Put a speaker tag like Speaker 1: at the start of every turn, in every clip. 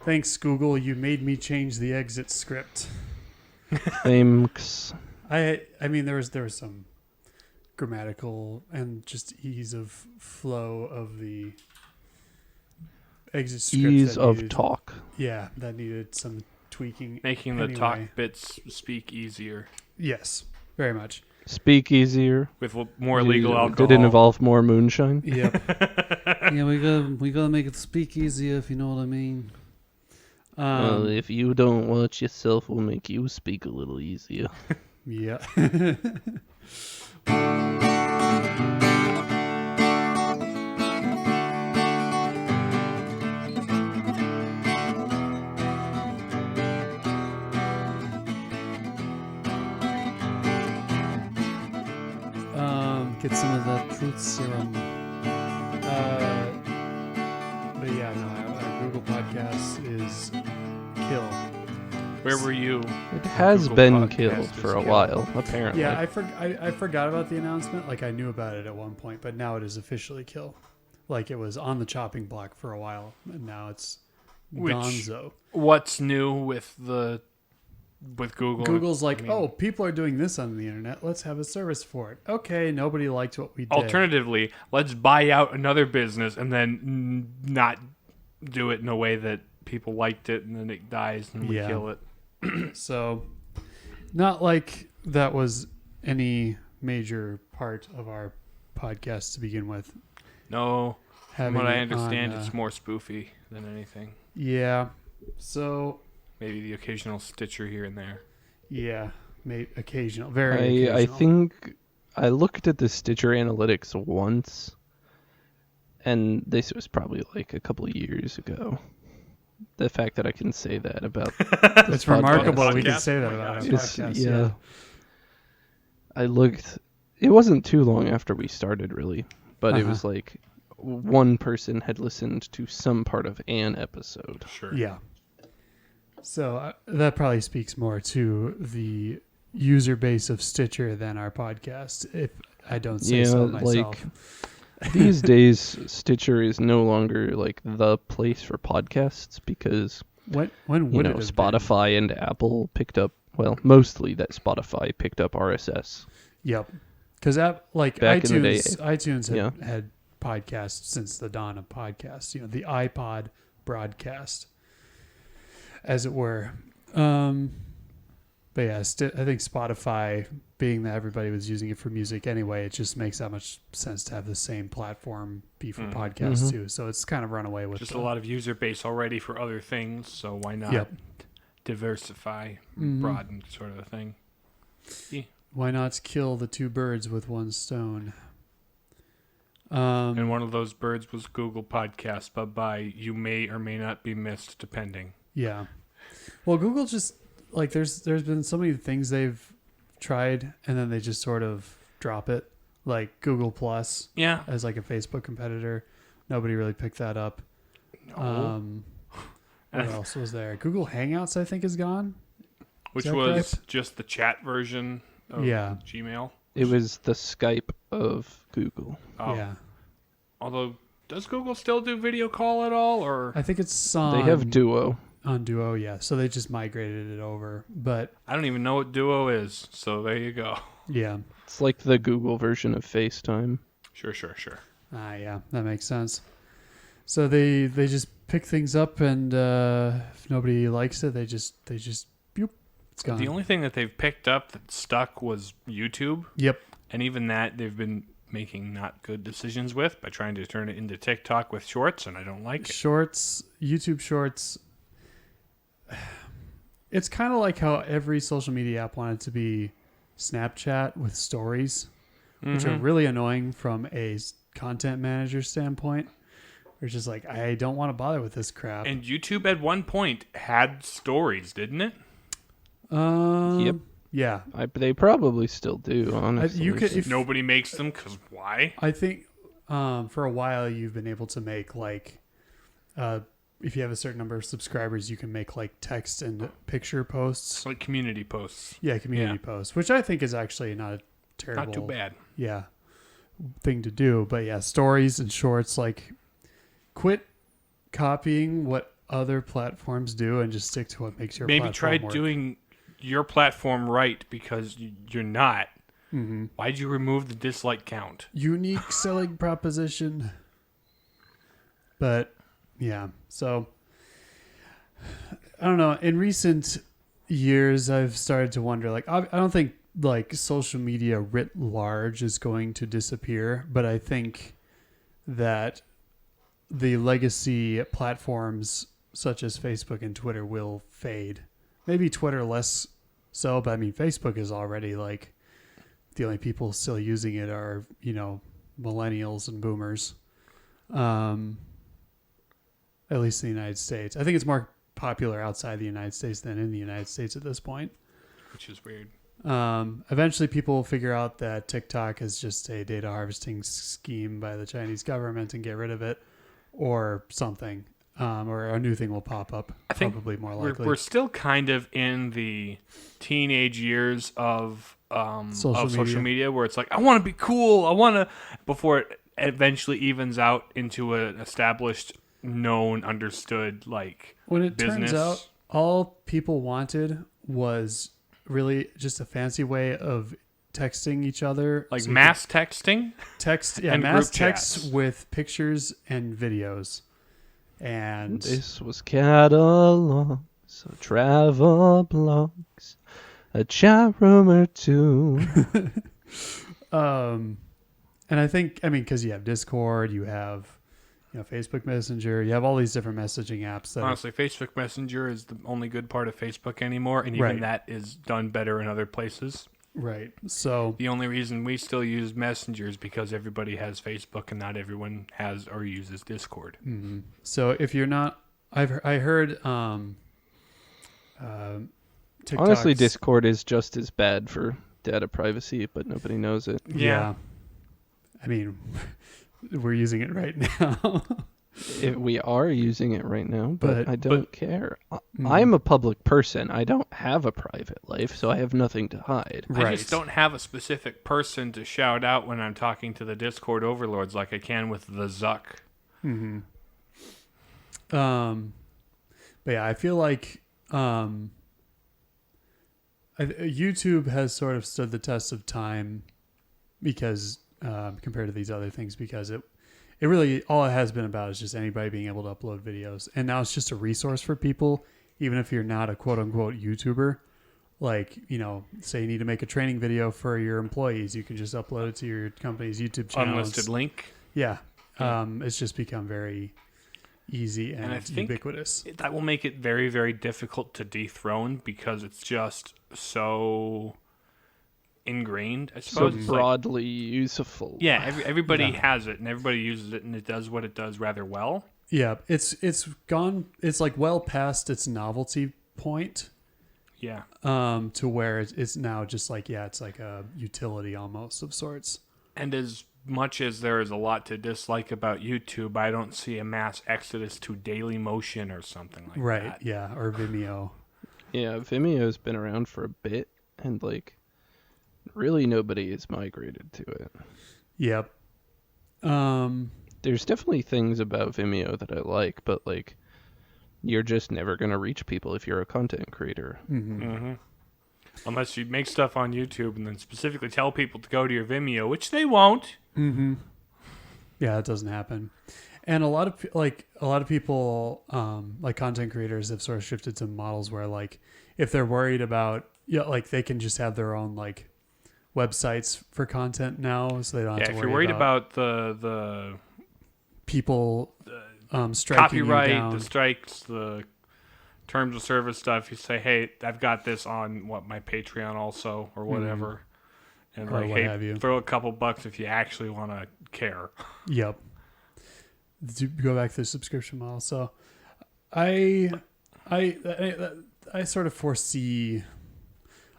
Speaker 1: Thanks, Google. You made me change the exit script.
Speaker 2: Thanks.
Speaker 1: I mean, there was some grammatical and just ease of flow of the exit script.
Speaker 2: Ease of talk.
Speaker 1: Yeah, that needed some tweaking.
Speaker 3: Making the talk bits speak easier.
Speaker 1: Yes, very much.
Speaker 2: Speak easier.
Speaker 3: With more legal alcohol.
Speaker 2: Did it involve more moonshine?
Speaker 1: Yep. Yeah, we gotta make it speak easier, if you know what I mean.
Speaker 2: Well, if you don't watch yourself, we'll make you speak a little easier.
Speaker 1: Yeah. Get some of that truth serum. But yeah, no, our Google Podcast is kill.
Speaker 3: Where were you?
Speaker 2: It has
Speaker 3: Google
Speaker 2: been
Speaker 3: Podcast
Speaker 2: killed
Speaker 3: is
Speaker 2: for a
Speaker 3: kill.
Speaker 2: while, apparently.
Speaker 1: Yeah, I forgot about the announcement. Like, I knew about it at one point, but now it is officially kill. Like, it was on the chopping block for a while, and now it's gonzo.
Speaker 3: What's new with Google?
Speaker 1: Google's like, oh, people are doing this on the internet. Let's have a service for it. Okay, nobody liked what we did.
Speaker 3: Alternatively, let's buy out another business and then not do it in a way that people liked it, and then it dies and we kill it.
Speaker 1: So, not like that was any major part of our podcast to begin with.
Speaker 3: No, from what I understand,
Speaker 1: on,
Speaker 3: it's more spoofy than anything.
Speaker 1: Yeah. So
Speaker 3: maybe the occasional Stitcher here and there.
Speaker 1: Yeah, occasional, very occasional.
Speaker 2: I think I looked at the Stitcher analytics once, and this was probably like a couple of years ago. The fact that I can say that about
Speaker 1: it's remarkable
Speaker 3: podcast.
Speaker 1: we can say that about our podcast.
Speaker 2: Yeah. I looked. It wasn't too long after we started, really, but it was like one person had listened to some part of an episode.
Speaker 3: Sure.
Speaker 1: Yeah. So that probably speaks more to the user base of Stitcher than our podcast, if I don't say so myself.
Speaker 2: Like, these days, Stitcher is no longer like the place for podcasts because
Speaker 1: when would it have
Speaker 2: Spotify and Apple picked up. Well, mostly that Spotify picked up RSS.
Speaker 1: Yep, because like
Speaker 2: back
Speaker 1: iTunes,
Speaker 2: in the day,
Speaker 1: iTunes had podcasts since the dawn of podcasts. You know, the iPod broadcast, as it were. But yeah, I think Spotify, being that everybody was using it for music anyway, it just makes that much sense to have the same platform be for podcasts too. So it's kind of run away with
Speaker 3: just a lot of user base already for other things. So why not diversify, broaden sort of a thing? Yeah.
Speaker 1: Why not kill the two birds with one stone?
Speaker 3: And one of those birds was Google Podcasts, but by you may or may not be missed, depending.
Speaker 1: Yeah. Well, Google just like there's been so many things they've tried and then they just sort of drop it, like Google Plus.
Speaker 3: Yeah.
Speaker 1: As like a Facebook competitor, nobody really picked that up.
Speaker 3: No.
Speaker 1: What else was there? Google Hangouts, I think, is gone.
Speaker 3: Which was just the chat version of Gmail.
Speaker 2: It was the Skype of Google.
Speaker 3: Oh.
Speaker 1: Yeah.
Speaker 3: Although, does Google still do video call at all? Or
Speaker 1: I think it's
Speaker 2: they have Duo.
Speaker 1: On Duo, yeah. So they just migrated it over. But
Speaker 3: I don't even know what Duo is. So there you go.
Speaker 1: Yeah.
Speaker 2: It's like the Google version of FaceTime.
Speaker 3: Sure.
Speaker 1: Yeah, that makes sense. So they just pick things up, and if nobody likes it, they just boop, it's gone.
Speaker 3: The only thing that they've picked up that stuck was YouTube.
Speaker 1: Yep.
Speaker 3: And even that they've been making not good decisions with by trying to turn it into TikTok with shorts, and I don't like it.
Speaker 1: Shorts, YouTube Shorts. It's kind of like how every social media app wanted to be Snapchat with stories, which are really annoying from a content manager standpoint. It's just like, I don't want to bother with this crap.
Speaker 3: And YouTube at one point had stories, didn't it?
Speaker 2: Yep.
Speaker 1: Yeah.
Speaker 2: They probably still do, honestly.
Speaker 1: You could, if
Speaker 3: nobody makes them, because why?
Speaker 1: I think for a while you've been able to make like, if you have a certain number of subscribers, you can make like text and picture posts.
Speaker 3: Like community posts.
Speaker 1: Yeah, community posts, which I think is actually not a terrible...
Speaker 3: Not too bad.
Speaker 1: Yeah, thing to do. But yeah, stories and shorts, like quit copying what other platforms do and just stick to what makes your
Speaker 3: Maybe
Speaker 1: platform
Speaker 3: try
Speaker 1: work.
Speaker 3: doing your platform right, because you're not.
Speaker 1: Mm-hmm.
Speaker 3: Why'd you remove the dislike count?
Speaker 1: Unique selling proposition. But yeah, so I don't know. In recent years, I've started to wonder, like, I don't think like social media writ large is going to disappear, but I think that the legacy platforms such as Facebook and Twitter will fade. Maybe Twitter less so, but I mean, Facebook is already like the only people still using it are, millennials and boomers. At least in the United States. I think it's more popular outside the United States than in the United States at this point.
Speaker 3: Which is weird.
Speaker 1: Eventually people will figure out that TikTok is just a data harvesting scheme by the Chinese government and get rid of it, or something. Or a new thing will pop up.
Speaker 3: I think
Speaker 1: probably more likely.
Speaker 3: We're still kind of in the teenage years of social media, where it's like, I want to be cool. I want to, before it eventually evens out into an established, known, understood
Speaker 1: when it
Speaker 3: business.
Speaker 1: turns out all people wanted was really just a fancy way of texting each other,
Speaker 3: like mass texting,
Speaker 1: and
Speaker 3: group
Speaker 1: mass
Speaker 3: chats.
Speaker 1: texts with pictures and videos. And
Speaker 2: this was catalog, so travel blogs, a chat room or two.
Speaker 1: And I think, because you have Discord, you have Facebook Messenger, you have all these different messaging apps.
Speaker 3: Honestly, Facebook Messenger is the only good part of Facebook anymore, and even that is done better in other places.
Speaker 1: Right. So
Speaker 3: the only reason we still use Messenger is because everybody has Facebook and not everyone has or uses Discord.
Speaker 1: Mm-hmm. So if you're not, I heard
Speaker 2: honestly, Discord is just as bad for data privacy, but nobody knows it.
Speaker 1: Yeah. I mean, we're using it right now.
Speaker 2: We are using it right now, but I don't care.
Speaker 1: Mm-hmm.
Speaker 2: I'm a public person. I don't have a private life, so I have nothing to hide.
Speaker 3: I just don't have a specific person to shout out when I'm talking to the Discord overlords like I can with the Zuck.
Speaker 1: Mm-hmm. But yeah, I feel like YouTube has sort of stood the test of time because compared to these other things, because it really, all it has been about is just anybody being able to upload videos. And now it's just a resource for people, even if you're not a quote unquote YouTuber. Like, say you need to make a training video for your employees, you can just upload it to your company's YouTube channel.
Speaker 3: Unlisted link.
Speaker 1: Yeah. It's just become very easy and
Speaker 3: I think
Speaker 1: ubiquitous.
Speaker 3: That will make it very, very difficult to dethrone because it's just so ingrained, I
Speaker 2: So
Speaker 3: suppose.
Speaker 2: broadly useful.
Speaker 3: Yeah, everybody has it and everybody uses it and it does what it does rather well.
Speaker 1: Yeah, it's like well past its novelty point.
Speaker 3: Yeah.
Speaker 1: To where it's now just like, it's like a utility almost of sorts.
Speaker 3: And as much as there is a lot to dislike about YouTube, I don't see a mass exodus to Daily Motion or something like that.
Speaker 1: Right, yeah, or Vimeo.
Speaker 2: Yeah, Vimeo's been around for a bit, and really nobody has migrated to it.
Speaker 1: Yep.
Speaker 2: There's definitely things about Vimeo that I like, but you're just never gonna reach people if you're a content creator.
Speaker 1: Mm-hmm.
Speaker 3: Mm-hmm. Unless you make stuff on YouTube and then specifically tell people to go to your Vimeo, which they won't.
Speaker 1: Mm-hmm. Yeah, that doesn't happen. And a lot of people, like content creators, have sort of shifted to models where, if they're worried about, they can just have their own websites for content now, so they don't have to worry.
Speaker 3: If you're worried about the
Speaker 1: people striking
Speaker 3: copyright,
Speaker 1: you down.
Speaker 3: the strikes, the terms of service stuff, you say, hey, I've got this on my Patreon also, or whatever. And
Speaker 1: or what have you.
Speaker 3: Throw a couple bucks if you actually want to care.
Speaker 1: Yep. To go back to the subscription model. So I sort of foresee,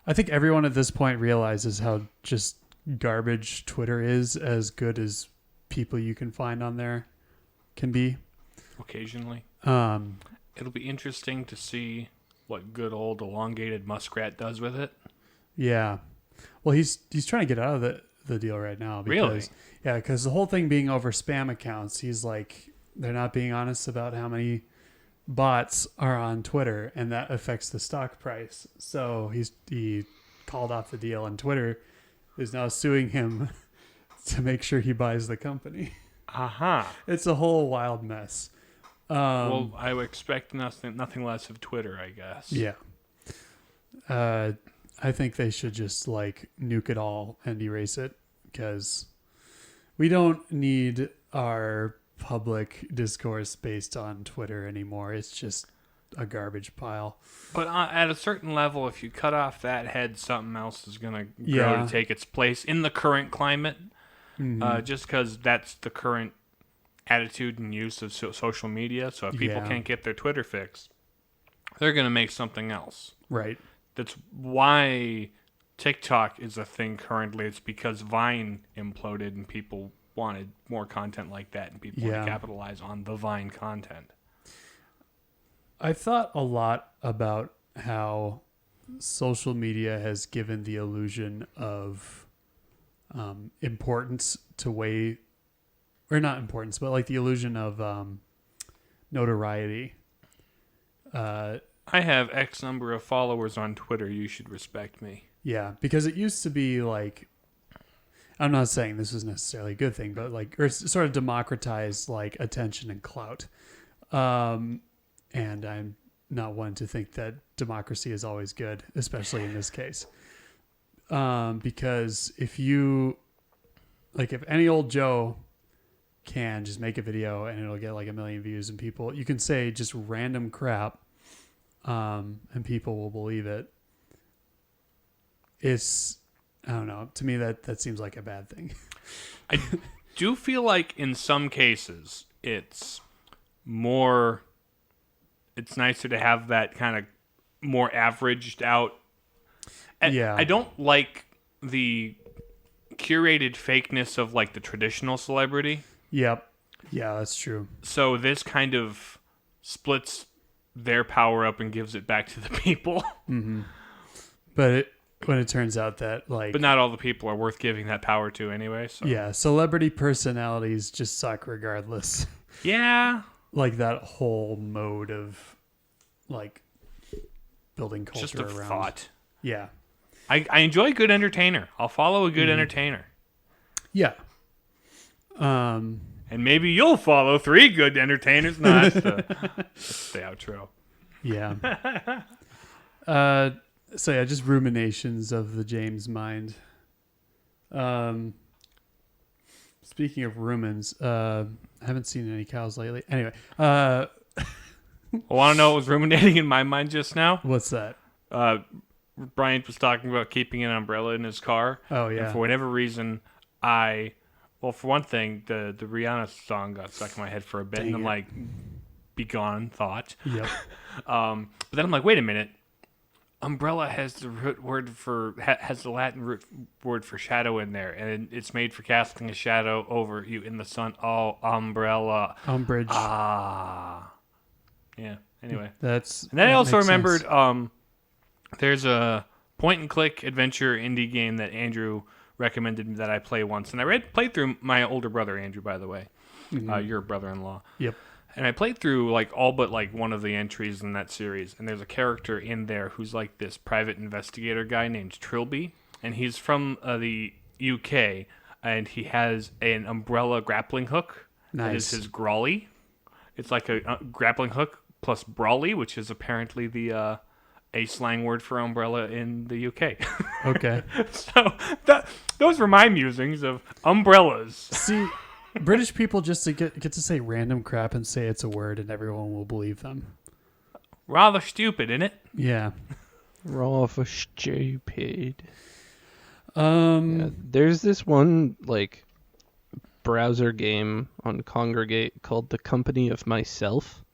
Speaker 1: I think everyone at this point realizes how just garbage Twitter is, as good as people you can find on there can be.
Speaker 3: Occasionally. It'll be interesting to see what good old elongated Muskrat does with it.
Speaker 1: Yeah. Well, he's trying to get out of the deal right now. Because,
Speaker 3: really?
Speaker 1: Yeah, because the whole thing being over spam accounts, he's they're not being honest about how many bots are on Twitter, and that affects the stock price. So he called off the deal, and Twitter is now suing him to make sure he buys the company. It's a whole wild mess.
Speaker 3: Well, I would expect nothing less of Twitter, I guess.
Speaker 1: Yeah. I think they should just like nuke it all and erase it, because we don't need our public discourse based on Twitter anymore. It's just a garbage pile.
Speaker 3: But at a certain level, if you cut off that head, something else is going to grow to take its place in the current climate. Just because that's the current attitude and use of social media. So if people can't get their Twitter fix, they're going to make something else.
Speaker 1: Right.
Speaker 3: That's why TikTok is a thing currently. It's because Vine imploded and people wanted more content like that, and people want to capitalize on the Vine content.
Speaker 1: I've thought a lot about how social media has given the illusion of importance to or not importance, but like the illusion of notoriety.
Speaker 3: I have X number of followers on Twitter. You should respect me.
Speaker 1: Yeah, because it used to be like, I'm not saying this is necessarily a good thing, but like, or sort of democratized like attention and clout. And I'm not one to think that democracy is always good, especially in this case. Because if any old Joe can just make a video and it'll get like 1 million views, and you can say just random crap, and people will believe it. I don't know. To me, that seems like a bad thing.
Speaker 3: I do feel like in some cases it's nicer to have that kind of more averaged out. I don't like the curated fakeness of like the traditional celebrity.
Speaker 1: Yep. Yeah, that's true.
Speaker 3: So this kind of splits their power up and gives it back to the people.
Speaker 1: Mm-hmm. But when it turns out that
Speaker 3: but not all the people are worth giving that power to anyway. So.
Speaker 1: Yeah, celebrity personalities just suck regardless.
Speaker 3: Yeah.
Speaker 1: Like that whole mode of like building culture
Speaker 3: just a
Speaker 1: around.
Speaker 3: Thought.
Speaker 1: Yeah.
Speaker 3: I enjoy a good entertainer. I'll follow a good entertainer.
Speaker 1: Yeah.
Speaker 3: And maybe you'll follow 3 good entertainers. No, that's the outro.
Speaker 1: Yeah. So yeah, just ruminations of the James mind. Speaking of rumins, I haven't seen any cows lately. Anyway,
Speaker 3: I want to know what was ruminating in my mind just now.
Speaker 1: What's that?
Speaker 3: Bryant was talking about keeping an umbrella in his car.
Speaker 1: Oh yeah.
Speaker 3: And for whatever reason, for one thing, the Rihanna song got stuck in my head for a bit, and I'm like, be gone, thought.
Speaker 1: Yep.
Speaker 3: But then I'm like, wait a minute. Umbrella has the Latin root word for shadow in there, and it's made for casting a shadow over you in the sun. Oh, umbrella.
Speaker 1: Umbrage.
Speaker 3: Ah. Yeah. Anyway.
Speaker 1: And
Speaker 3: then I also remembered there's a point-and-click adventure indie game that Andrew recommended that I play once, and I played through my older brother, Andrew, by the way. Your brother-in-law.
Speaker 1: Yep.
Speaker 3: And I played through like all but like one of the entries in that series, and there's a character in there who's like this private investigator guy named Trilby, and he's from the UK, and he has an umbrella grappling hook.
Speaker 1: Nice.
Speaker 3: That is his Grawly. It's like a grappling hook plus brawly, which is apparently the a slang word for umbrella in the UK.
Speaker 1: Okay.
Speaker 3: So those were my musings of umbrellas.
Speaker 1: See, British people just get to say random crap and say it's a word, and everyone will believe them.
Speaker 3: Rather stupid, isn't it?
Speaker 1: Yeah.
Speaker 2: Rather stupid. Yeah, there's this one like browser game on Congregate called The Company of Myself.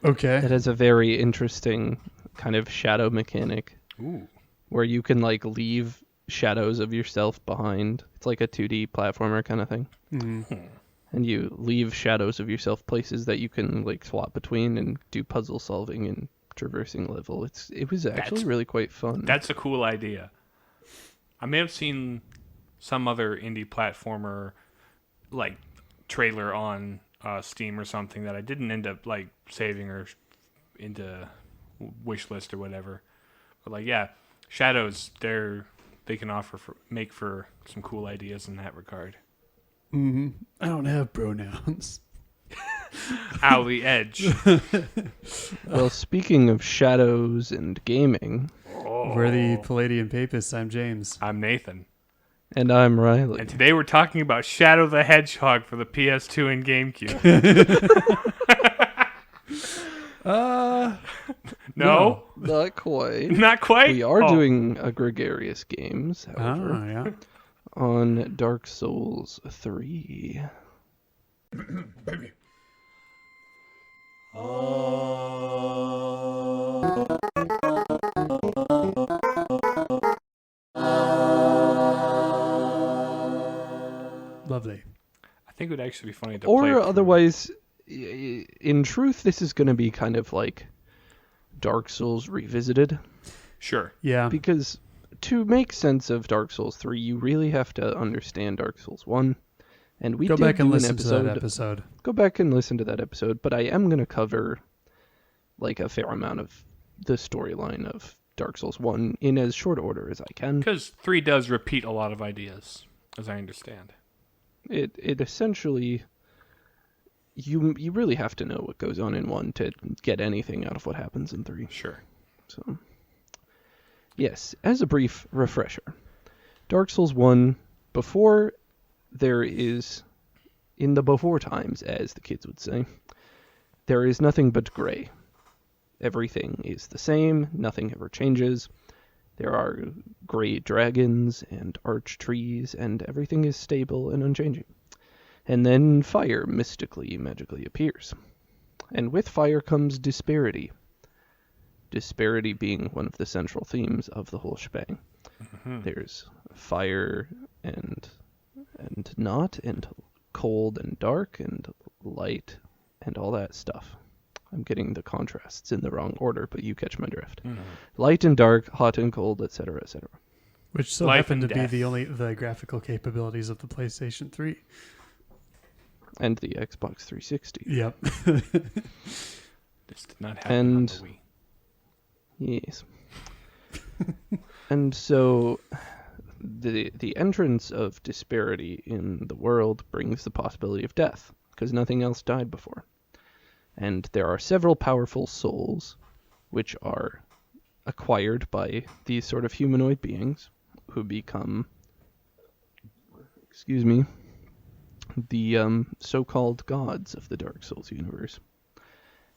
Speaker 1: Okay.
Speaker 2: It has a very interesting kind of shadow mechanic.
Speaker 3: Ooh.
Speaker 2: Where you can like leave shadows of yourself behind. It's like a 2D platformer kind of thing.
Speaker 1: Mm-hmm.
Speaker 2: And you leave shadows of yourself places that you can like swap between and do puzzle solving and traversing level. It was actually really quite fun.
Speaker 3: That's a cool idea. I may have seen some other indie platformer like trailer on Steam or something that I didn't end up like saving or wish list or whatever. But like, yeah, shadows, they can make for some cool ideas in that regard.
Speaker 1: Mm-hmm. I don't have pronouns.
Speaker 3: Ow, the edge.
Speaker 2: Well, speaking of shadows and gaming,
Speaker 1: We're the Palladian Papists. I'm James.
Speaker 3: I'm Nathan.
Speaker 2: and I'm Riley.
Speaker 3: And today we're talking about Shadow the Hedgehog for the PS2 and GameCube. No?
Speaker 2: Not quite.
Speaker 3: Not quite?
Speaker 2: We are doing a gregarious games, however,
Speaker 1: yeah.
Speaker 2: on Dark Souls 3.
Speaker 1: Lovely.
Speaker 3: I think it would actually be funny to play.
Speaker 2: Or otherwise, in truth, this is going to be kind of like Dark Souls Revisited.
Speaker 3: Sure.
Speaker 1: Yeah.
Speaker 2: Because to make sense of Dark Souls 3, you really have to understand Dark Souls 1. And we
Speaker 1: Go
Speaker 2: did
Speaker 1: back and
Speaker 2: do an
Speaker 1: listen to that episode.
Speaker 2: Go back and listen to that episode, but I am going to cover like a fair amount of the storyline of Dark Souls 1 in as short order as I can.
Speaker 3: Because 3 does repeat a lot of ideas, as I understand.
Speaker 2: It essentially, you really have to know what goes on in 1 to get anything out of what happens in 3.
Speaker 3: Sure.
Speaker 2: So, yes, as a brief refresher, Dark Souls 1, before there is, in the before times, as the kids would say, there is nothing but gray. Everything is the same, nothing ever changes. There are gray dragons and arch trees, and everything is stable and unchanging. And then fire magically appears. And with fire comes disparity. Disparity being one of the central themes of the whole shebang.
Speaker 3: Mm-hmm.
Speaker 2: There's fire and not, and cold and dark, and light, and all that stuff. I'm getting the contrasts in the wrong order, but you catch my drift.
Speaker 3: Mm-hmm.
Speaker 2: Light and dark, hot and cold, etc., etc.
Speaker 1: Which so
Speaker 3: Life
Speaker 1: happened to
Speaker 3: and
Speaker 1: be
Speaker 3: death.
Speaker 1: the graphical capabilities of the PlayStation 3.
Speaker 2: And the Xbox 360.
Speaker 1: Yep.
Speaker 3: This did not happen on
Speaker 2: And-
Speaker 3: the Wii.
Speaker 2: Yes. And so the entrance of disparity in the world brings the possibility of death, because nothing else died before. And there are several powerful souls which are acquired by these sort of humanoid beings who become, the so-called gods of the Dark Souls universe.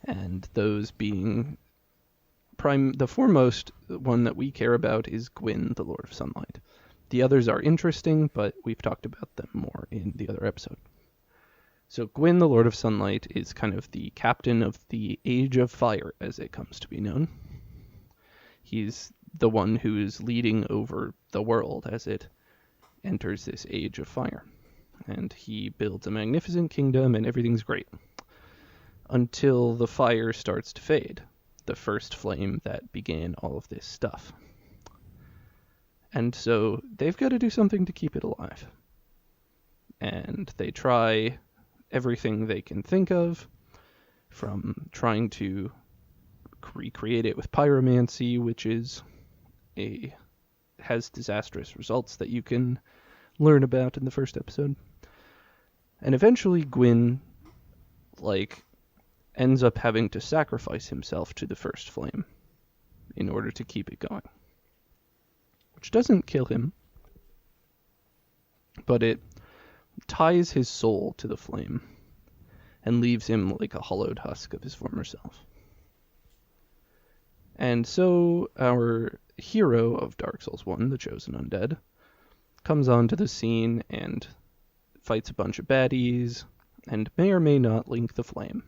Speaker 2: And those being the foremost one that we care about is Gwyn, the Lord of Sunlight. The others are interesting, but we've talked about them more in the other episode. So Gwyn, the Lord of Sunlight, is kind of the captain of the Age of Fire, as it comes to be known. He's the one who is leading over the world as it enters this Age of Fire. And he builds a magnificent kingdom, and everything's great. Until the fire starts to fade. The first flame that began all of this stuff. And so they've got to do something to keep it alive. And they try everything they can think of, from trying to recreate it with pyromancy, which has disastrous results that you can learn about in the first episode. And eventually Gwyn, ends up having to sacrifice himself to the first flame in order to keep it going. Which doesn't kill him, but it ties his soul to the flame and leaves him like a hollowed husk of his former self. And so our hero of Dark Souls 1, the Chosen Undead, comes onto the scene and fights a bunch of baddies and may or may not link the flame.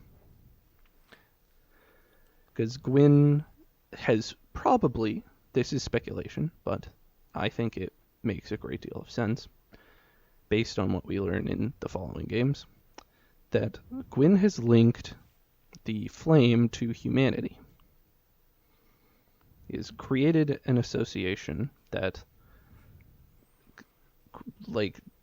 Speaker 2: Because Gwyn has probably, this is speculation, but I think it makes a great deal of sense, based on what we learn in the following games, that Gwyn has linked the flame to humanity. He has created an association that,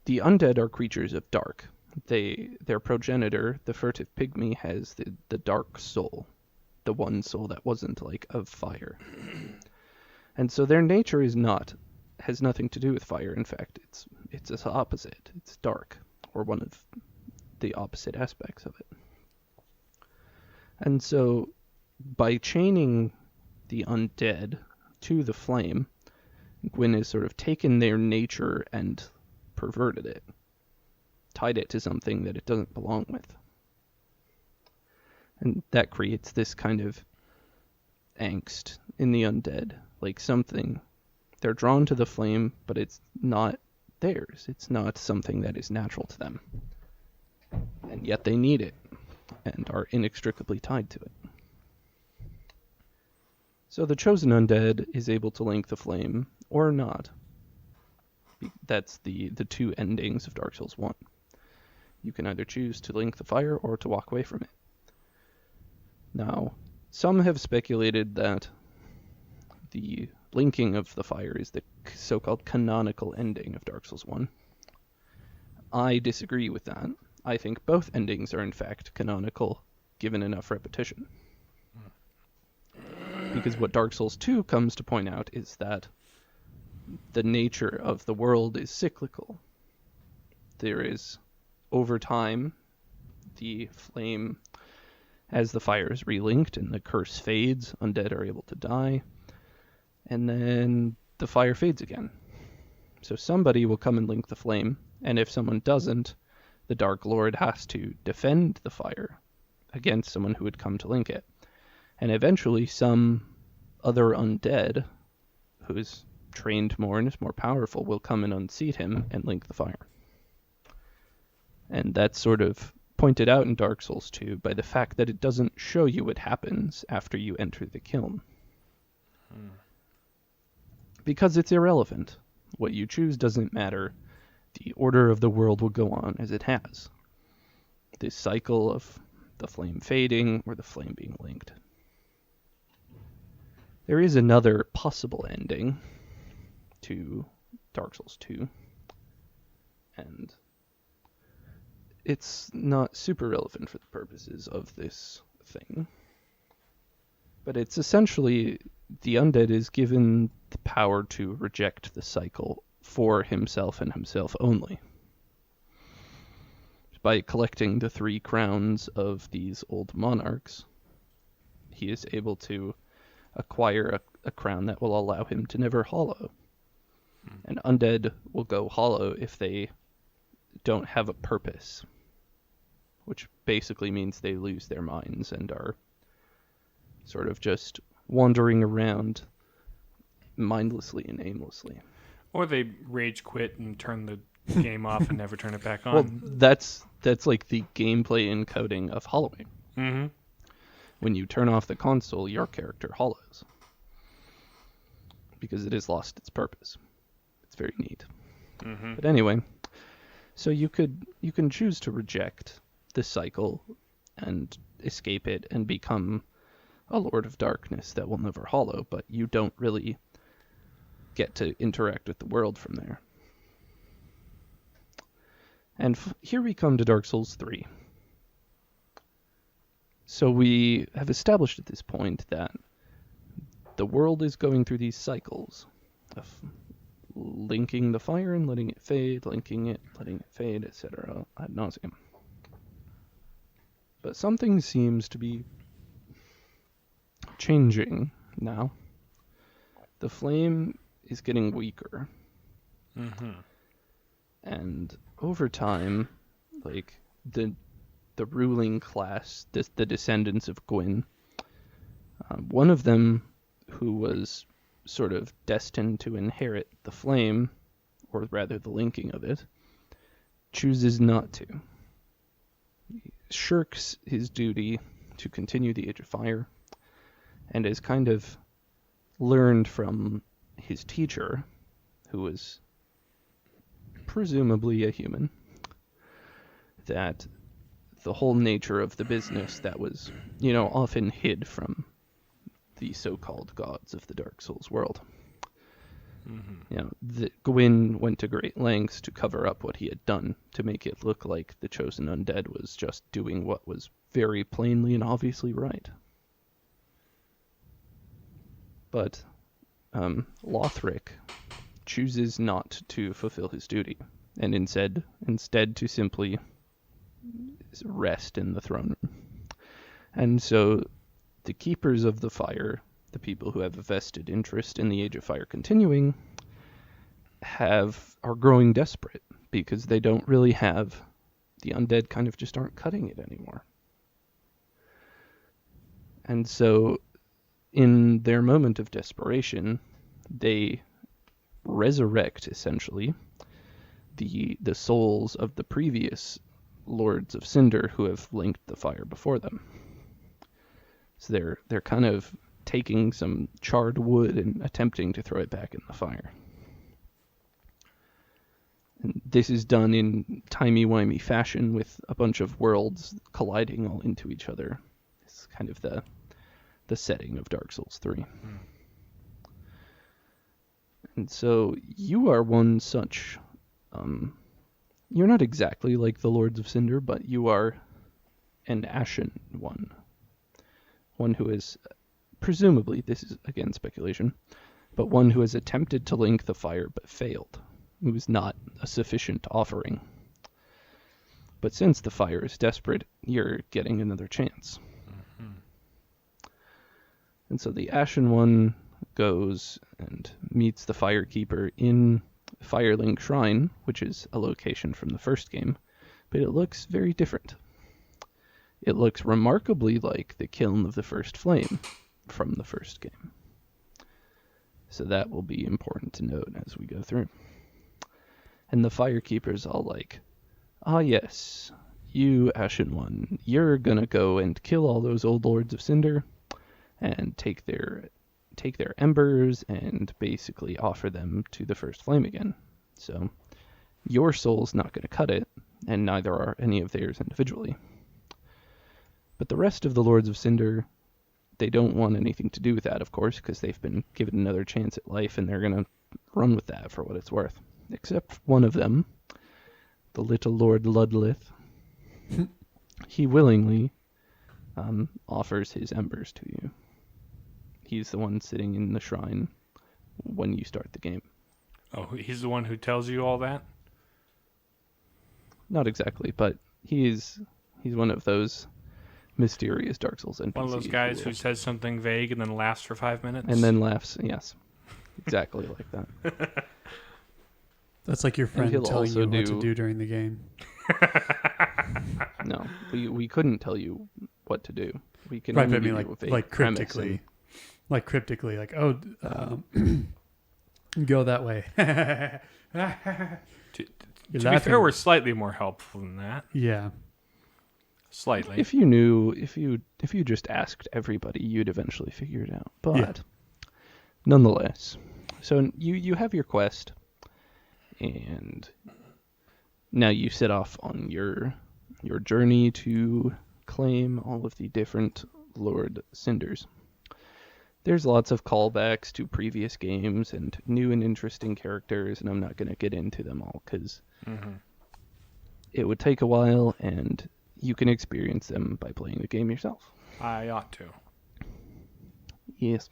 Speaker 2: the undead are creatures of dark. Their progenitor, the furtive pygmy, has the dark soul. the one soul that wasn't like of fire. And so their nature has nothing to do with fire. In fact, it's its opposite. It's dark, or one of the opposite aspects of it. And so by chaining the undead to the flame, Gwyn has sort of taken their nature and perverted it, tied it to something that it doesn't belong with. And that creates this kind of angst in the undead, like something. They're drawn to the flame, but it's not theirs. It's not something that is natural to them. And yet they need it, and are inextricably tied to it. So the chosen undead is able to link the flame, or not. That's the two endings of Dark Souls 1. You can either choose to link the fire or to walk away from it. Now, some have speculated that the linking of the fire is the so-called canonical ending of Dark Souls 1. I disagree with that. I think both endings are in fact canonical, given enough repetition. Because what Dark Souls 2 comes to point out is that the nature of the world is cyclical. There is, over time, the flame, as the fire is relinked and the curse fades, undead are able to die, and then the fire fades again. So somebody will come and link the flame, and if someone doesn't, the Dark Lord has to defend the fire against someone who would come to link it. And eventually some other undead, who is trained more and is more powerful, will come and unseat him and link the fire. And that's sort of pointed out in Dark Souls 2 by the fact that it doesn't show you what happens after you enter the kiln. Because it's irrelevant. What you choose doesn't matter. The order of the world will go on as it has. This cycle of the flame fading or the flame being linked. There is another possible ending to Dark Souls 2, and it's not super relevant for the purposes of this thing, but it's essentially the undead is given the power to reject the cycle for himself and himself only. By collecting the 3 crowns of these old monarchs, he is able to acquire a crown that will allow him to never hollow. And undead will go hollow if they don't have a purpose, which basically means they lose their minds and are sort of just wandering around mindlessly and aimlessly.
Speaker 3: Or they rage quit and turn the game off and never turn it back on.
Speaker 2: Well, that's like the gameplay encoding of hollowing.
Speaker 3: Mm-hmm.
Speaker 2: When you turn off the console, your character hollows. Because it has lost its purpose. It's very neat.
Speaker 3: Mm-hmm.
Speaker 2: But anyway, so you can choose to reject this cycle and escape it and become a Lord of Darkness that will never hollow, but you don't really get to interact with the world from there. And here we come to Dark Souls 3. So we have established at this point that the world is going through these cycles of linking the fire and letting it fade, linking it, letting it fade, etc. ad nauseum. But something seems to be changing now. The flame is getting weaker.
Speaker 3: Mm-hmm.
Speaker 2: And over time, like the ruling class, the descendants of Gwyn, one of them who was sort of destined to inherit the flame, or rather the linking of it, chooses not to. He shirks his duty to continue the Age of Fire, and has kind of learned from his teacher, who was presumably a human, that the whole nature of the business that was, often hid from the so-called gods of the Dark Souls world. Mm-hmm. Gwyn went to great lengths to cover up what he had done, to make it look like the chosen undead was just doing what was very plainly and obviously right. But Lothric chooses not to fulfill his duty, and instead to simply rest in the throne room. And so the keepers of the fire, the people who have a vested interest in the Age of Fire continuing, are growing desperate because they don't really have, the undead kind of just aren't cutting it anymore. And so in their moment of desperation, they resurrect essentially the souls of the previous Lords of Cinder who have linked the fire before them. So they're kind of taking some charred wood and attempting to throw it back in the fire. And this is done in timey-wimey fashion with a bunch of worlds colliding all into each other. It's kind of the setting of Dark Souls 3. And so you are one such... you're not exactly like the Lords of Cinder, but you are an Ashen one. One who is, presumably, this is again speculation, but one who has attempted to link the fire but failed. It was not a sufficient offering. But since the fire is desperate, you're getting another chance. Mm-hmm. And so the Ashen one goes and meets the Firekeeper in Firelink Shrine, which is a location from the first game, but it looks very different. It looks remarkably like the Kiln of the First Flame from the first game. So that will be important to note as we go through. And the Firekeeper's all like, ah yes, you Ashen One, you're gonna go and kill all those old Lords of Cinder and take their embers and basically offer them to the First Flame again. So your soul's not gonna cut it, and neither are any of theirs individually. But the rest of the Lords of Cinder, they don't want anything to do with that, of course, because they've been given another chance at life, and they're gonna run with that for what it's worth. Except one of them, the little Lord Ludlith, he willingly offers his embers to you. He's the one sitting in the shrine when you start the game.
Speaker 3: Oh, he's the one who tells you all that?
Speaker 2: Not exactly, but he's one of those mysterious Dark Souls NPCs.
Speaker 3: One of those guys who says something vague and then laughs for 5 minutes?
Speaker 2: And then laughs, yes. Exactly like that.
Speaker 1: That's like your friend telling you what to do during the game.
Speaker 2: No, we couldn't tell you what to do. We can
Speaker 1: right,
Speaker 2: only
Speaker 1: but I mean, like cryptically. Like cryptically, like, oh, go that way.
Speaker 3: To be fair, we're slightly more helpful than that.
Speaker 1: Yeah.
Speaker 2: Slightly. If you knew, if you just asked everybody, you'd eventually figure it out. But nonetheless, so you have your quest, and now you set off on your journey to claim all of the different Lord Cinders. There's lots of callbacks to previous games and new and interesting characters, and I'm not going to get into them all because it would take a while, and you can experience them by playing the game yourself.
Speaker 3: I ought to.
Speaker 2: Yes.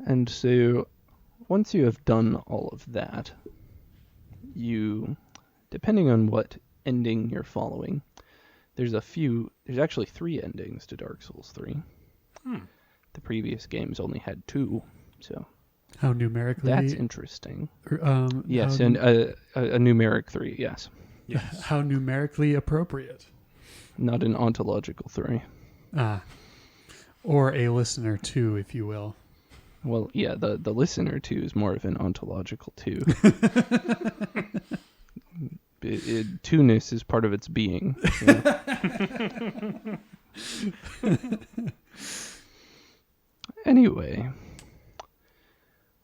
Speaker 2: And so, once you have done all of that, you, depending on what ending you're following, there's actually 3 endings to Dark Souls 3. The previous games only had 2, so
Speaker 1: how numerically?
Speaker 2: That's interesting.
Speaker 1: Yes,
Speaker 2: and a numeric 3. Yes.
Speaker 1: Yes. How numerically appropriate?
Speaker 2: Not an ontological 3.
Speaker 1: Or a listener 2, if you will.
Speaker 2: Well, yeah, the listener 2 is more of an ontological 2. Two-ness is part of its being. Anyway,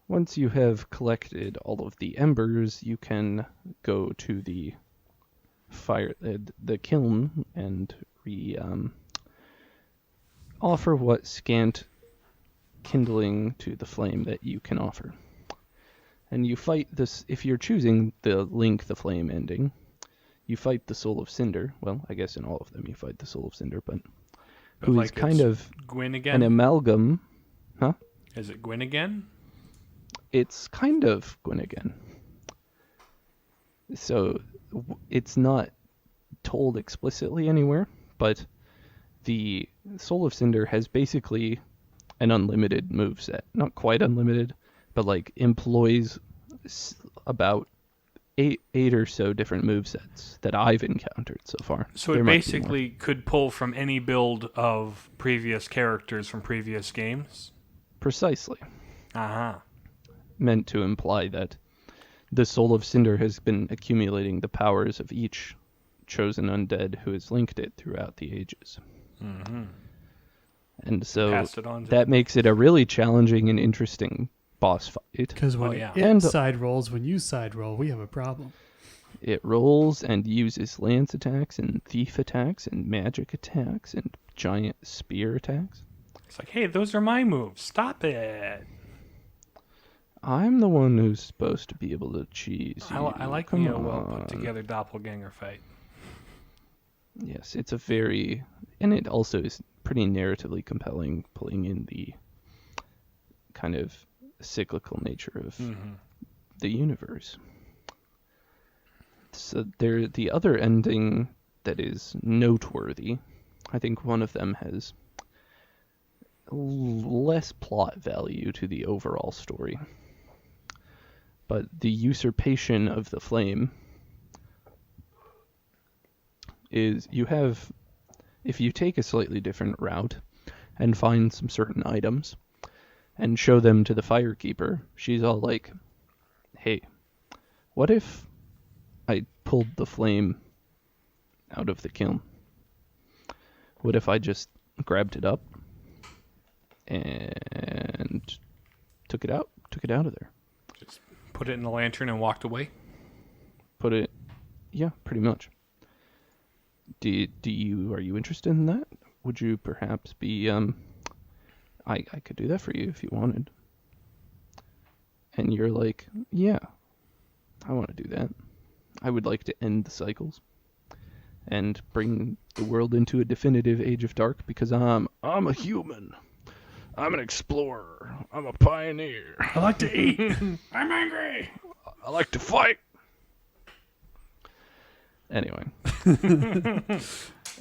Speaker 2: once you have collected all of the embers, you can go to the kiln and offer what scant kindling to the flame that you can offer. And you fight this, if you're choosing the Link the Flame ending, you fight the Soul of Cinder. Well, I guess in all of them you fight the Soul of Cinder, but who is kind of
Speaker 3: Gwyn again?
Speaker 2: an amalgam. Huh?
Speaker 3: Is it Gwyn again?
Speaker 2: It's kind of Gwyn again. So it's not told explicitly anywhere, but the Soul of Cinder has basically an unlimited moveset. Not quite unlimited, but like employs about eight or so different movesets that I've encountered so far.
Speaker 3: So it basically could pull from any build of previous characters from previous games?
Speaker 2: Precisely.
Speaker 3: Uh-huh.
Speaker 2: Meant to imply that the Soul of Cinder has been accumulating the powers of each chosen undead who has linked it throughout the ages.
Speaker 3: Mm-hmm.
Speaker 2: And so
Speaker 3: that
Speaker 2: makes it a really challenging and interesting boss fight.
Speaker 1: Because when it side rolls, when you side roll, we have a problem.
Speaker 2: It rolls and uses lance attacks and thief attacks and magic attacks and giant spear attacks.
Speaker 3: It's like, hey, those are my moves. Stop it.
Speaker 2: I'm the one who's supposed to be able to cheese.
Speaker 3: I like me a well put together doppelganger fight.
Speaker 2: Yes, it's a very, and it also is pretty narratively compelling, pulling in the kind of cyclical nature of the universe. So the other ending that is noteworthy, I think one of them has less plot value to the overall story. But the usurpation of the flame is if you take a slightly different route and find some certain items and show them to the firekeeper, she's all like, hey, what if I pulled the flame out of the kiln? What if I just grabbed it up and took it out of there?
Speaker 3: Just put it in the lantern and walked away?
Speaker 2: Yeah, pretty much. Are you interested in that? Would you perhaps be, I could do that for you if you wanted. And you're like, yeah, I want to do that. I would like to end the cycles and bring the world into a definitive age of dark because I'm a human. I'm an explorer. I'm a pioneer.
Speaker 1: I like to eat. I'm angry.
Speaker 2: I like to fight. Anyway.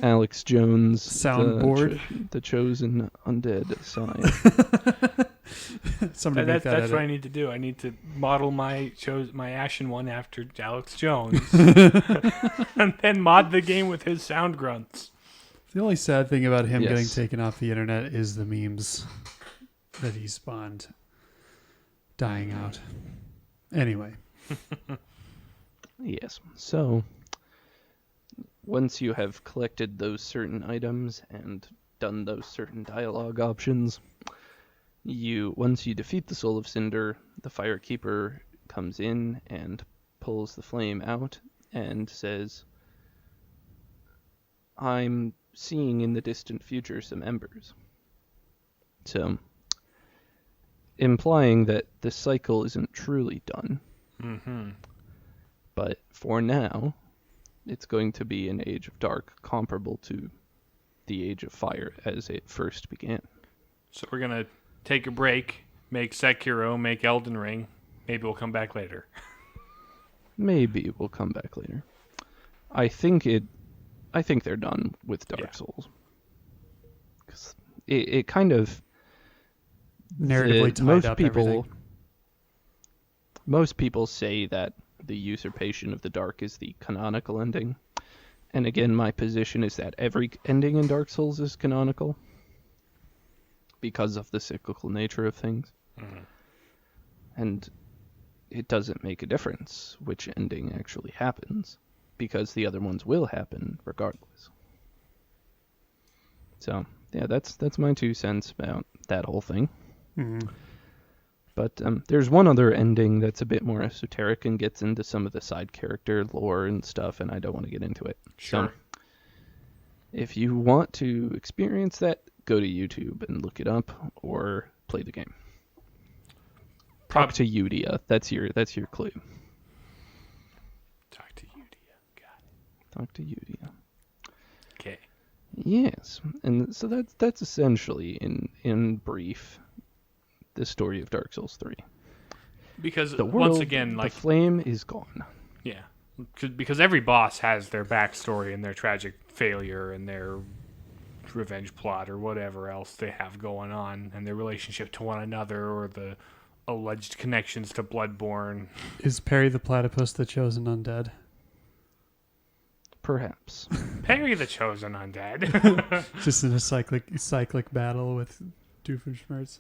Speaker 2: Alex Jones,
Speaker 1: soundboard,
Speaker 2: the chosen undead sign.
Speaker 1: Somebody
Speaker 3: that's what I need to do. I need to model my Ashen one after Alex Jones, and then mod the game with his sound grunts.
Speaker 1: The only sad thing about him getting taken off the internet is the memes that he spawned dying out. Anyway.
Speaker 2: Yes. So once you have collected those certain items and done those certain dialogue options, once you defeat the Soul of Cinder, the Firekeeper comes in and pulls the flame out and says, I'm seeing in the distant future some embers. So, implying that the cycle isn't truly done.
Speaker 3: Mm-hmm.
Speaker 2: But for now, it's going to be an age of dark comparable to the age of fire as it first began.
Speaker 3: So we're going to take a break, make Sekiro, make Elden Ring. Maybe we'll come back later.
Speaker 2: Maybe we'll come back later. I think they're done with Dark Souls. 'Cause it kind of
Speaker 1: narratively tied up everything.
Speaker 2: Most people say that the usurpation of the dark is the canonical ending. And again, my position is that every ending in Dark Souls is canonical because of the cyclical nature of things.
Speaker 3: Mm-hmm.
Speaker 2: And it doesn't make a difference which ending actually happens because the other ones will happen regardless. So, yeah, that's my 2 cents about that whole thing.
Speaker 1: Mm-hmm.
Speaker 2: But there's one other ending that's a bit more esoteric and gets into some of the side character lore and stuff, and I don't want to get into it.
Speaker 3: Sure.
Speaker 2: So, if you want to experience that, go to YouTube and look it up, or play the game. Talk to Udia. That's your clue.
Speaker 3: Talk to Udia. Got it.
Speaker 2: Talk to Udia.
Speaker 3: Okay.
Speaker 2: Yes, and so that's essentially in brief the story of Dark Souls 3.
Speaker 3: Because
Speaker 2: The world,
Speaker 3: once again, like,
Speaker 2: the flame is gone.
Speaker 3: yeah, because every boss has their backstory and their tragic failure and their revenge plot or whatever else they have going on, and their relationship to one another or the alleged connections to Bloodborne.
Speaker 1: Is Perry the Platypus the chosen undead?
Speaker 2: Perhaps.
Speaker 3: Perry the Chosen Undead.
Speaker 1: Just in a cyclic battle with Doofenshmirtz.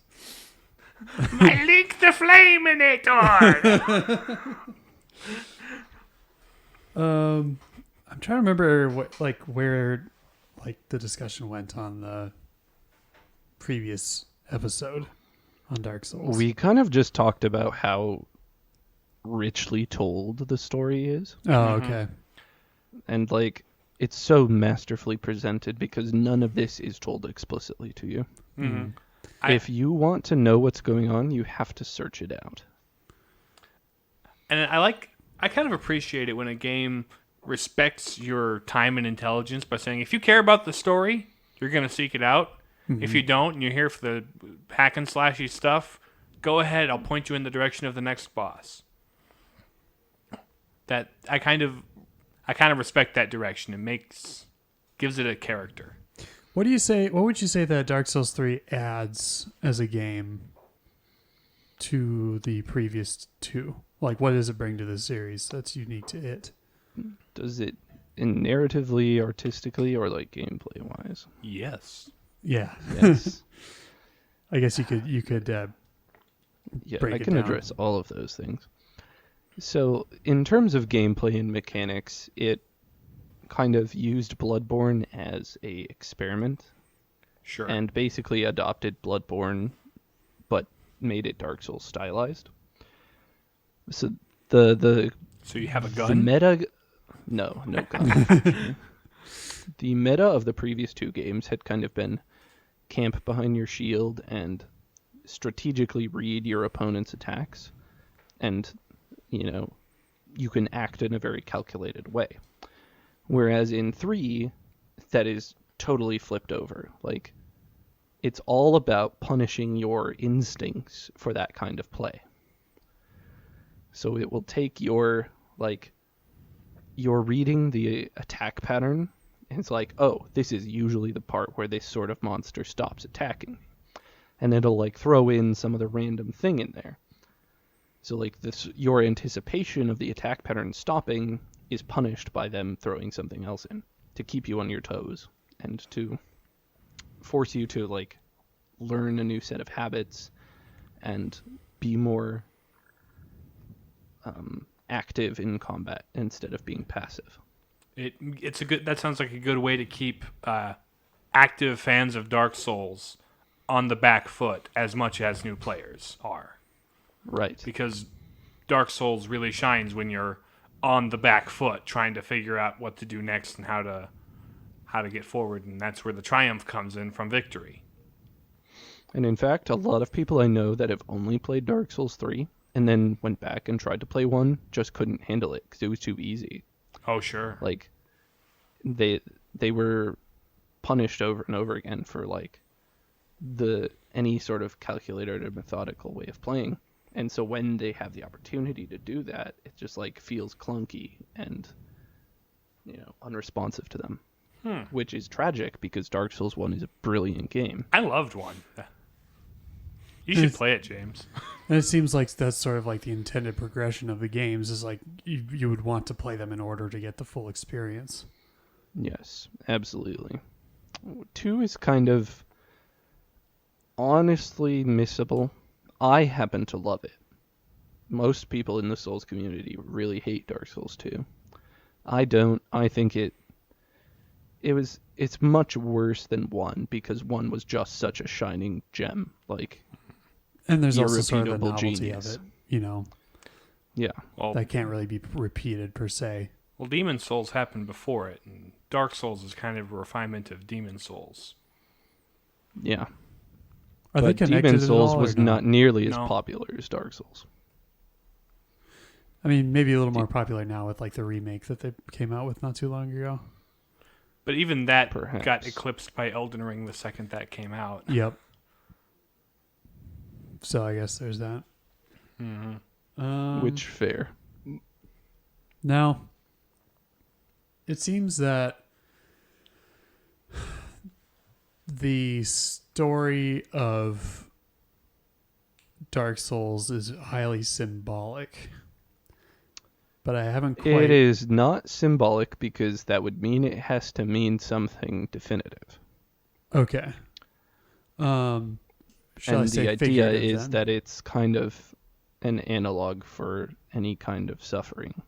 Speaker 3: I Link the Flaminator!
Speaker 1: I'm trying to remember where the discussion went on the previous episode on Dark Souls.
Speaker 2: We kind of just talked about how richly told the story is.
Speaker 1: Oh, okay.
Speaker 2: And like it's so masterfully presented because none of this is told explicitly to you.
Speaker 3: Mm-hmm.
Speaker 2: If you want to know what's going on, you have to search it out.
Speaker 3: And I kind of appreciate it when a game respects your time and intelligence by saying, if you care about the story, you're going to seek it out. Mm-hmm. If you don't, and you're here for the hack and slashy stuff, go ahead. I'll point you in the direction of the next boss. That I kind of respect that direction. It gives it a character.
Speaker 1: What would you say that Dark Souls 3 adds as a game to the previous two? Like, what does it bring to the series that's unique to it?
Speaker 2: Does it narratively, artistically, or like gameplay wise?
Speaker 3: Yes.
Speaker 1: Yeah.
Speaker 2: Yes.
Speaker 1: I guess you could break
Speaker 2: I
Speaker 1: it
Speaker 2: can
Speaker 1: down.
Speaker 2: address all of those things. So, in terms of gameplay and mechanics, it kind of used Bloodborne as a experiment.
Speaker 3: Sure.
Speaker 2: And basically adopted Bloodborne, but made it Dark Souls stylized. So
Speaker 3: So you have a gun?
Speaker 2: The meta... No gun. The meta of the previous two games had kind of been camp behind your shield and strategically read your opponent's attacks. And, you can act in a very calculated way. Whereas in 3, that is totally flipped over. Like, it's all about punishing your instincts for that kind of play. So it will take you're reading the attack pattern, and it's like, oh, this is usually the part where this sort of monster stops attacking. And it'll throw in some other random thing in there. So your anticipation of the attack pattern stopping is punished by them throwing something else in to keep you on your toes and to force you to learn a new set of habits and be more active in combat instead of being passive.
Speaker 3: That sounds like a good way to keep active fans of Dark Souls on the back foot as much as new players are.
Speaker 2: Right.
Speaker 3: Because Dark Souls really shines when you're on the back foot trying to figure out what to do next and how to get forward, and that's where the triumph comes in from victory.
Speaker 2: And in fact, a lot of people I know that have only played Dark Souls 3 and then went back and tried to play 1 just couldn't handle it because it was too easy.
Speaker 3: Oh, sure.
Speaker 2: They were punished over and over again for any sort of calculated or methodical way of playing. And so when they have the opportunity to do that, it just feels clunky and unresponsive to them. Which is tragic because Dark Souls 1 is a brilliant game.
Speaker 3: I loved 1. You should play it, James.
Speaker 1: And it seems like that's sort of the intended progression of the games is you would want to play them in order to get the full experience.
Speaker 2: Yes, absolutely. 2 is kind of honestly missable. I happen to love it. Most people in the Souls community really hate Dark Souls 2. I don't. I think it's much worse than 1 because 1 was just such a shining gem.
Speaker 1: And there's also sort of the novelty
Speaker 2: genius.
Speaker 1: of it,
Speaker 2: Yeah.
Speaker 3: Well,
Speaker 1: that can't really be repeated per se.
Speaker 3: Well, Demon Souls happened before it, and Dark Souls is kind of a refinement of Demon Souls.
Speaker 2: Yeah.
Speaker 1: Are they connected
Speaker 2: Demon Souls
Speaker 1: at all,
Speaker 2: was
Speaker 1: or
Speaker 2: not nearly as popular as Dark Souls.
Speaker 1: I mean, maybe a little more popular now with the remake that they came out with not too long ago.
Speaker 3: But even that
Speaker 2: Perhaps.
Speaker 3: got eclipsed by Elden Ring the second that came out.
Speaker 1: Yep. So I guess there's that.
Speaker 2: Which fair.
Speaker 1: Now, it seems that the story of Dark Souls is highly symbolic. But I haven't quite...
Speaker 2: It is not symbolic because that would mean it has to mean something definitive.
Speaker 1: Okay.
Speaker 2: And the idea is that it's kind of an analog for any kind of suffering.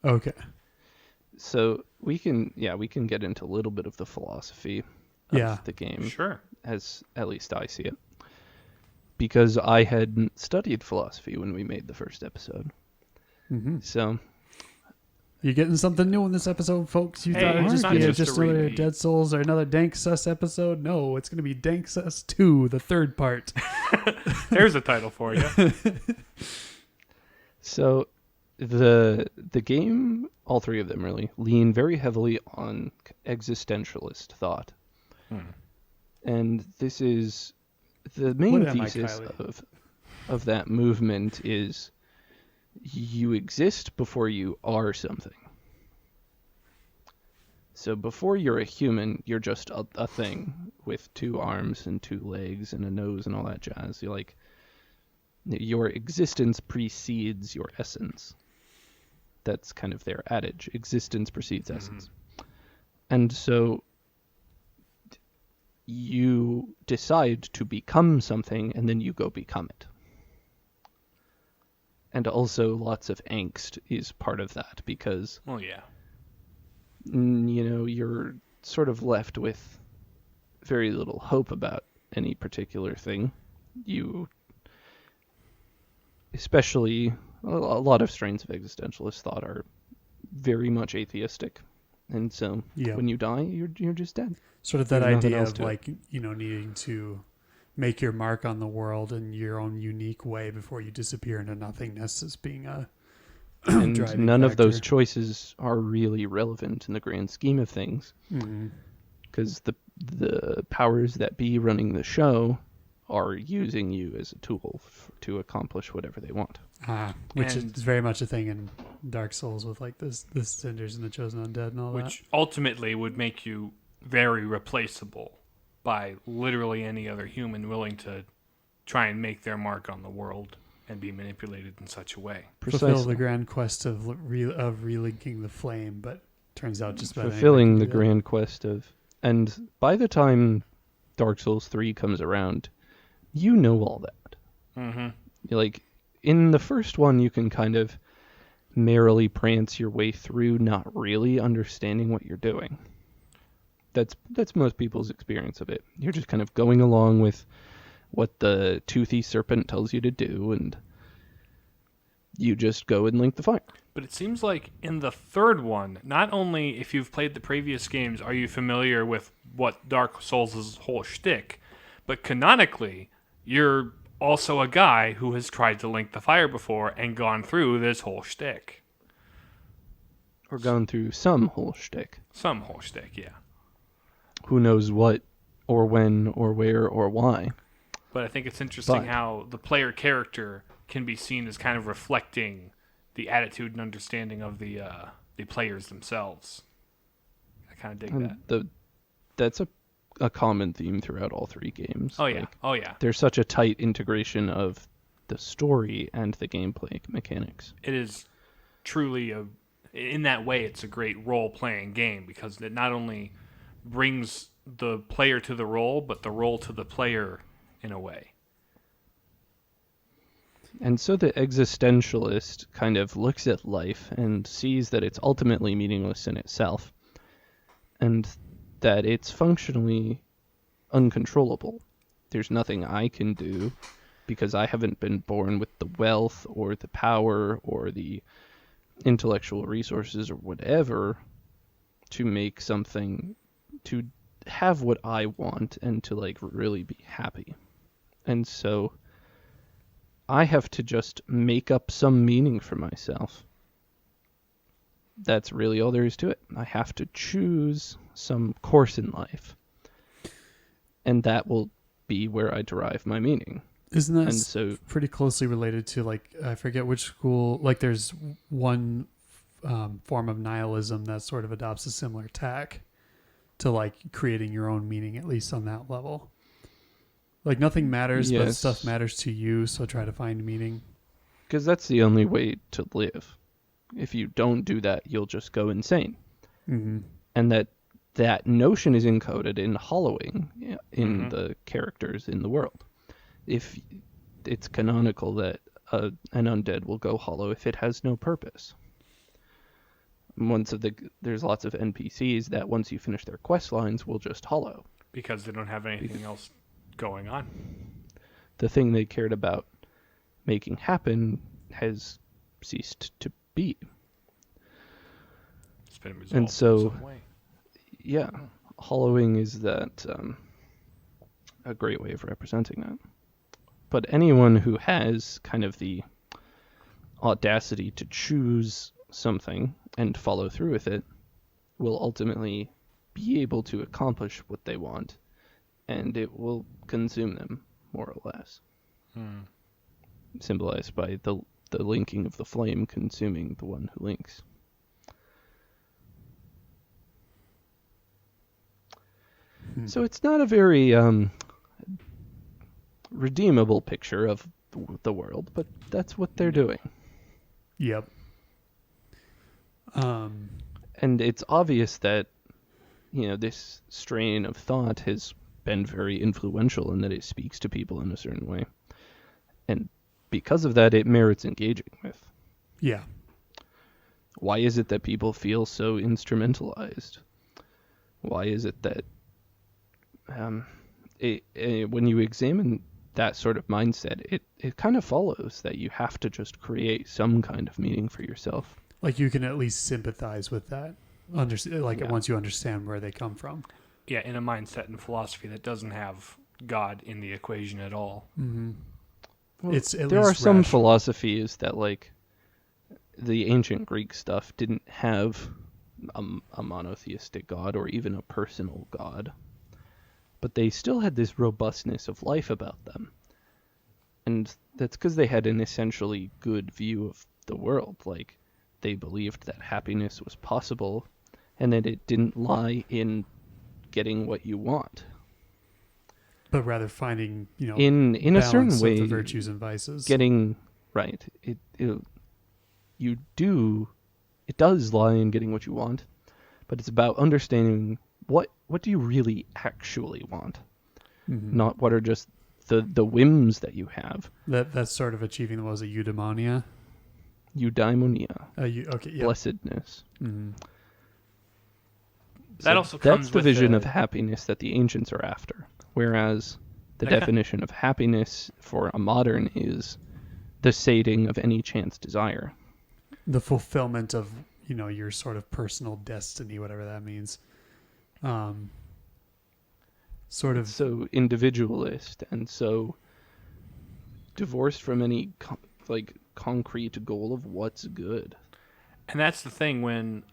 Speaker 1: Okay.
Speaker 2: So we can get into a little bit of the philosophy of the game.
Speaker 3: Sure.
Speaker 2: As at least I see it. Because I hadn't studied philosophy when we made the first episode.
Speaker 1: Mm-hmm.
Speaker 2: So...
Speaker 1: You're getting something new in this episode, folks. You thought it would just be another Dead Souls or another Dank Sus episode? No, it's going to be Dank Sus 2, the third part.
Speaker 3: There's a title for you.
Speaker 2: So the game, all three of them really, lean very heavily on existentialist thought. And this is the main thesis of that movement is you exist before you are something. So before you're a human, you're just a thing with 2 arms and 2 legs and a nose and all that jazz. You're like, your existence precedes your essence. That's kind of their adage. Existence precedes essence. And so you decide to become something and then you go become it. And also lots of angst is part of that because, you're sort of left with very little hope about any particular thing. You, especially a lot of strains of existentialist thought are very much atheistic. And so when you die, you're just dead.
Speaker 1: Sort of that idea of needing to make your mark on the world in your own unique way before you disappear into nothingness as being a
Speaker 2: and
Speaker 1: driving
Speaker 2: none
Speaker 1: factor.
Speaker 2: Of those choices are really relevant in the grand scheme of things, because the powers that be running the show are using you as a tool to accomplish whatever they want.
Speaker 1: Which is very much a thing in Dark Souls with like the Cinders and the Chosen Undead and all that.
Speaker 3: Which ultimately would make you very replaceable by literally any other human willing to try and make their mark on the world and be manipulated in such a way.
Speaker 1: Fulfill the grand quest of relinking the flame, but turns out just about
Speaker 2: fulfilling the grand quest of... And by the time Dark Souls 3 comes around, you know all that. Like, in the first one, you can kind of merrily prance your way through not really understanding what you're doing. That's most people's experience of it. You're just kind of going along with what the toothy serpent tells you to do, and you just go and link the fire.
Speaker 3: But it seems like in the third one, not only if you've played the previous games are you familiar with what Dark Souls' whole shtick, but canonically, you're also a guy who has tried to link the fire before and gone through this whole shtick.
Speaker 2: Or gone through some whole shtick.
Speaker 3: Some whole shtick, yeah.
Speaker 2: Who knows what, or when, or where, or why.
Speaker 3: But I think it's interesting how the player character can be seen as kind of reflecting the attitude and understanding of the players themselves. I kind of dig that.
Speaker 2: That's a common theme throughout all 3 games.
Speaker 3: Oh, yeah.
Speaker 2: There's such a tight integration of the story and the gameplay mechanics.
Speaker 3: It is truly in that way, it's a great role-playing game because it not only brings the player to the role, but the role to the player in a way.
Speaker 2: And so the existentialist kind of looks at life and sees that it's ultimately meaningless in itself, and that it's functionally uncontrollable. There's nothing I can do because I haven't been born with the wealth or the power or the intellectual resources or whatever to make something, to have what I want and to like really be happy. And so I have to just make up some meaning for myself. That's really all there is to it. I have to choose some course in life. And that will be where I derive my meaning.
Speaker 1: Isn't that
Speaker 2: And so,
Speaker 1: pretty closely related to, like, I forget which school, like there's one form of nihilism that sort of adopts a similar tack to like creating your own meaning, at least on that level. Like nothing matters, but stuff
Speaker 2: yes,
Speaker 1: matters to you, so try to find meaning.
Speaker 2: because that's the only way to live. If you don't do that, you'll just go insane.
Speaker 1: Mm-hmm.
Speaker 2: And that notion is encoded in hollowing in the characters in the world. If it's canonical that an undead will go hollow if it has no purpose. There's lots of NPCs that once you finish their quest lines will just hollow.
Speaker 3: Because they don't have anything else going on.
Speaker 2: The thing they cared about making happen has ceased to be.
Speaker 3: It's been resolved
Speaker 2: And so,
Speaker 3: in some way.
Speaker 2: yeah, hollowing is that a great way of representing that. But anyone who has kind of the audacity to choose something and follow through with it will ultimately be able to accomplish what they want, and it will consume them, more or less. Symbolized by the linking of the flame consuming the one who links. So it's not a very redeemable picture of the world, but that's what they're doing.
Speaker 1: Yep.
Speaker 2: And it's obvious that, this strain of thought has been very influential in that it speaks to people in a certain way. And because of that, it merits engaging with.
Speaker 1: Yeah.
Speaker 2: Why is it that people feel so instrumentalized? Why is it that when you examine that sort of mindset, it kind of follows that you have to just create some kind of meaning for yourself.
Speaker 1: Like you can at least sympathize with that. Once you understand where they come from.
Speaker 3: Yeah, in a mindset and philosophy that doesn't have God in the equation at all.
Speaker 1: Mm-hmm.
Speaker 2: Well,
Speaker 1: It's at
Speaker 2: there
Speaker 1: least
Speaker 2: are some
Speaker 1: rational.
Speaker 2: philosophies that, like, the ancient Greek stuff didn't have a monotheistic God or even a personal God. But they still had this robustness of life about them. And that's because they had an essentially good view of the world. Like, they believed that happiness was possible and that it didn't lie in getting what you want.
Speaker 1: But rather finding,
Speaker 2: in a certain
Speaker 1: balance
Speaker 2: way,
Speaker 1: of the virtues and vices.
Speaker 2: Getting right. It does lie in getting what you want, but it's about understanding what do you really actually want, not what are just the whims that you have.
Speaker 1: That's sort of achieving, what was it, eudaimonia?
Speaker 2: Eudaimonia.
Speaker 1: Okay, yeah.
Speaker 2: Blessedness.
Speaker 1: Mm-hmm.
Speaker 3: That also comes
Speaker 2: that's the
Speaker 3: with
Speaker 2: vision of happiness that the ancients are after, whereas the definition of happiness for a modern is the sating of any chance desire.
Speaker 1: The fulfillment of, your sort of personal destiny, whatever that means. Sort of
Speaker 2: so individualist and so divorced from any concrete goal of what's good.
Speaker 3: And that's the thing when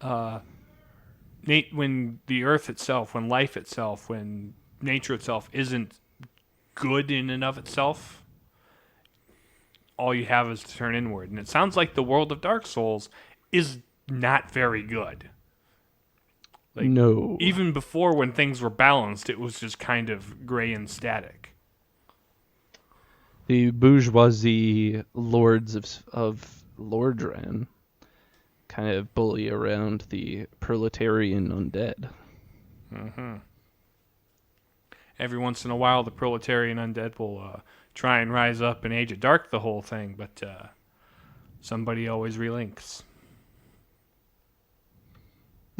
Speaker 3: the earth itself, when life itself, when nature itself isn't good in and of itself, all you have is to turn inward. And it sounds like the world of Dark Souls is not very good.
Speaker 2: No.
Speaker 3: Even before, when things were balanced, it was just kind of gray and static.
Speaker 2: The bourgeoisie lords of Lordran kind of bully around the proletarian undead.
Speaker 3: Mm-hmm. Every once in a while, the proletarian undead will try and rise up and Age of Dark the whole thing, but somebody always relinks.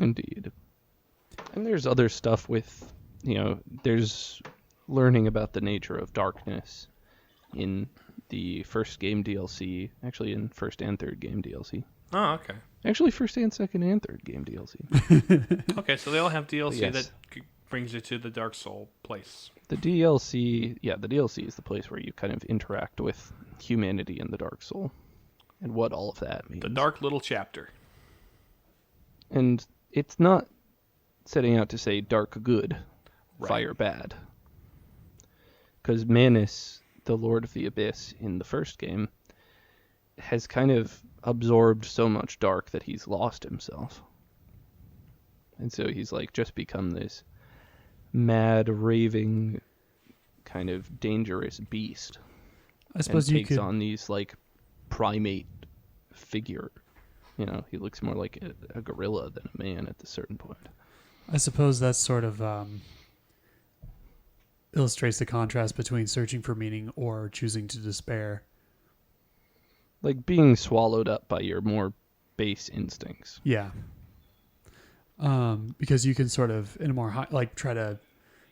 Speaker 2: Indeed. And there's other stuff with, there's learning about the nature of darkness in the first game DLC, actually in first and third game DLC.
Speaker 3: Oh, okay.
Speaker 2: Actually, first and second and third game DLC.
Speaker 3: Okay, so they all have DLC
Speaker 2: Yes.
Speaker 3: that brings you to the Dark Soul place.
Speaker 2: The DLC is the place where you kind of interact with humanity and the Dark Soul and what all of that means.
Speaker 3: The dark little chapter.
Speaker 2: And it's not setting out to say dark good,
Speaker 3: Right.
Speaker 2: fire bad. Because Manus, the Lord of the Abyss in the first game, has kind of absorbed so much dark that he's lost himself. And so he's like just become this mad, raving, kind of dangerous beast.
Speaker 1: I suppose
Speaker 2: and
Speaker 1: you
Speaker 2: takes
Speaker 1: could
Speaker 2: on these like primate figure. You know, he looks more like a gorilla than a man at a certain point.
Speaker 1: I suppose that sort of illustrates the contrast between searching for meaning or choosing to despair.
Speaker 2: Like being swallowed up by your more base instincts.
Speaker 1: Yeah. Because you can sort of, in a more high, like try to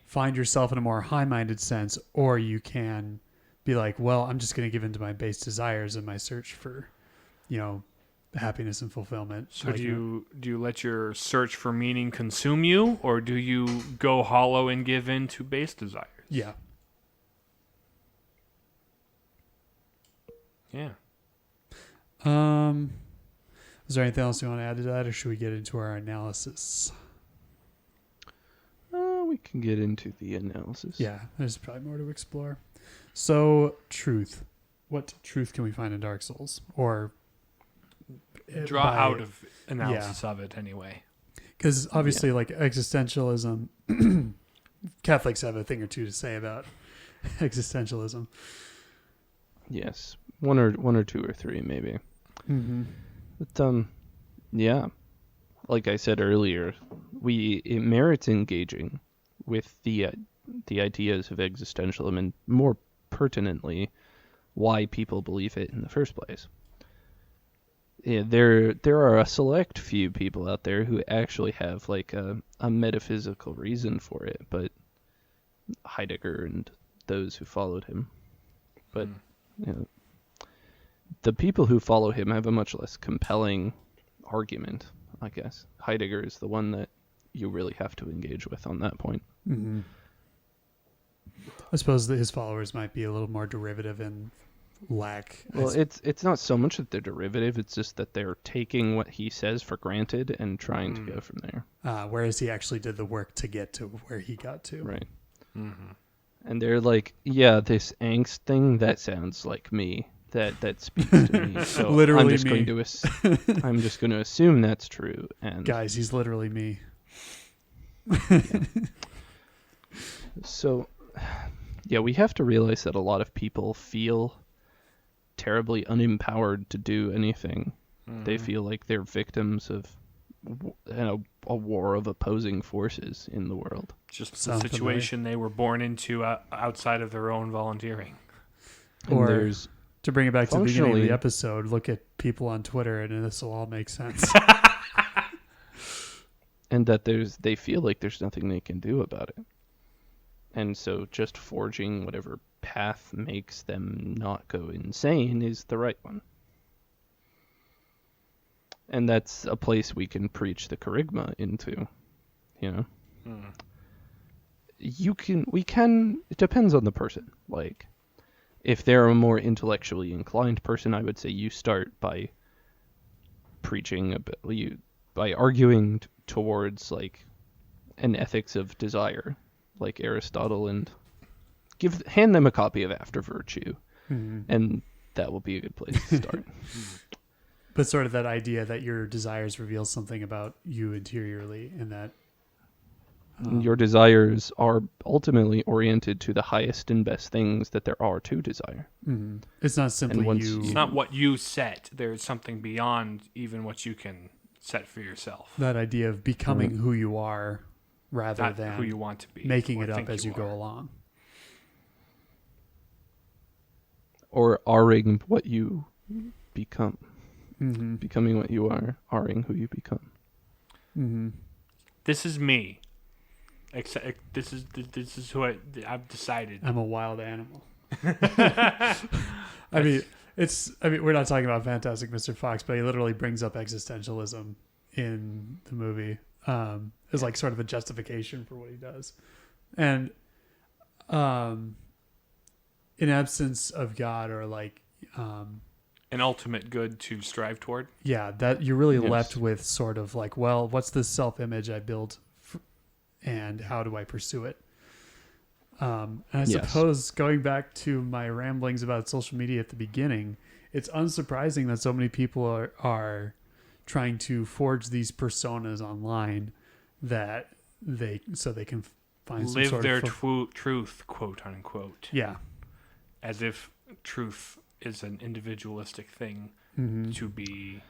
Speaker 1: find yourself in a more high-minded sense, or you can be like, well, I'm just going to give in to my base desires in my search for, happiness and fulfillment.
Speaker 3: So do you let your search for meaning consume you, or do you go hollow and give in to base desires?
Speaker 1: Yeah.
Speaker 3: Yeah.
Speaker 1: Is there anything else you want to add to that, or should we get into our analysis?
Speaker 2: We can get into the analysis.
Speaker 1: Yeah, there's probably more to explore. So, truth. What truth can we find in Dark Souls? Or
Speaker 3: draw out of analysis of it anyway.
Speaker 1: Because obviously, like existentialism, Catholics have a thing or two to say about existentialism.
Speaker 2: Yes, one or two or three maybe.
Speaker 1: Mm-hmm.
Speaker 2: But yeah, like I said earlier, it merits engaging with the ideas of existentialism, and more pertinently, why people believe it in the first place. Yeah, there are a select few people out there who actually have like a metaphysical reason for it, but Heidegger and those who followed him. But the people who follow him have a much less compelling argument, I guess. Heidegger is the one that you really have to engage with on that point.
Speaker 1: Mm-hmm. I suppose that his followers might be a little more derivative and lack.
Speaker 2: Well, it's not so much that they're derivative, it's just that they're taking what he says for granted and trying to go from there.
Speaker 1: Whereas he actually did the work to get to where he got to.
Speaker 2: Right.
Speaker 3: Mm-hmm.
Speaker 2: And they're like, yeah, this angst thing, that sounds like me. That speaks to me. So
Speaker 1: literally
Speaker 2: I'm just
Speaker 1: me.
Speaker 2: I'm just going to assume that's true. And
Speaker 1: guys, he's literally me.
Speaker 2: So, yeah, we have to realize that a lot of people feel terribly unempowered to do anything. Mm-hmm. They feel like they're victims of a war of opposing forces in the world.
Speaker 3: Just the situation they were born into outside of their own volunteering.
Speaker 2: And
Speaker 1: or to bring it back to the beginning of the episode, look at people on Twitter and this will all make sense.
Speaker 2: And that they feel like there's nothing they can do about it. And so just forging whatever path makes them not go insane is the right one. And that's a place we can preach the charisma into, it depends on the person. Like, if they're a more intellectually inclined person, I would say you start by preaching by arguing towards like an ethics of desire, like Aristotle, and hand them a copy of After Virtue, and that will be a good place to start.
Speaker 1: But sort of that idea that your desires reveal something about you interiorly, and that
Speaker 2: your desires are ultimately oriented to the highest and best things that there are to desire.
Speaker 1: Mm-hmm. It's not simply
Speaker 3: It's not what you set. There's something beyond even what you can set for yourself.
Speaker 1: That idea of becoming who you are rather than
Speaker 3: who you want to be,
Speaker 1: making it up as you go along.
Speaker 2: Or R-ing what you become.
Speaker 1: Mm-hmm.
Speaker 2: Becoming what you are, R-ing who you become.
Speaker 1: Mm-hmm.
Speaker 3: This is me. This is who I've decided.
Speaker 1: I'm a wild animal. I mean, we're not talking about Fantastic Mr. Fox, but he literally brings up existentialism in the movie as like sort of a justification for what he does. And in absence of God or like
Speaker 3: an ultimate good to strive toward.
Speaker 1: Yeah, that you're really left with sort of like, well, what's the self-image I built and how do I pursue it? And I suppose going back to my ramblings about social media at the beginning, it's unsurprising that so many people are trying to forge these personas online that they can find
Speaker 3: live
Speaker 1: some sort
Speaker 3: their
Speaker 1: of
Speaker 3: truth, quote unquote.
Speaker 1: Yeah.
Speaker 3: As if truth is an individualistic thing to be.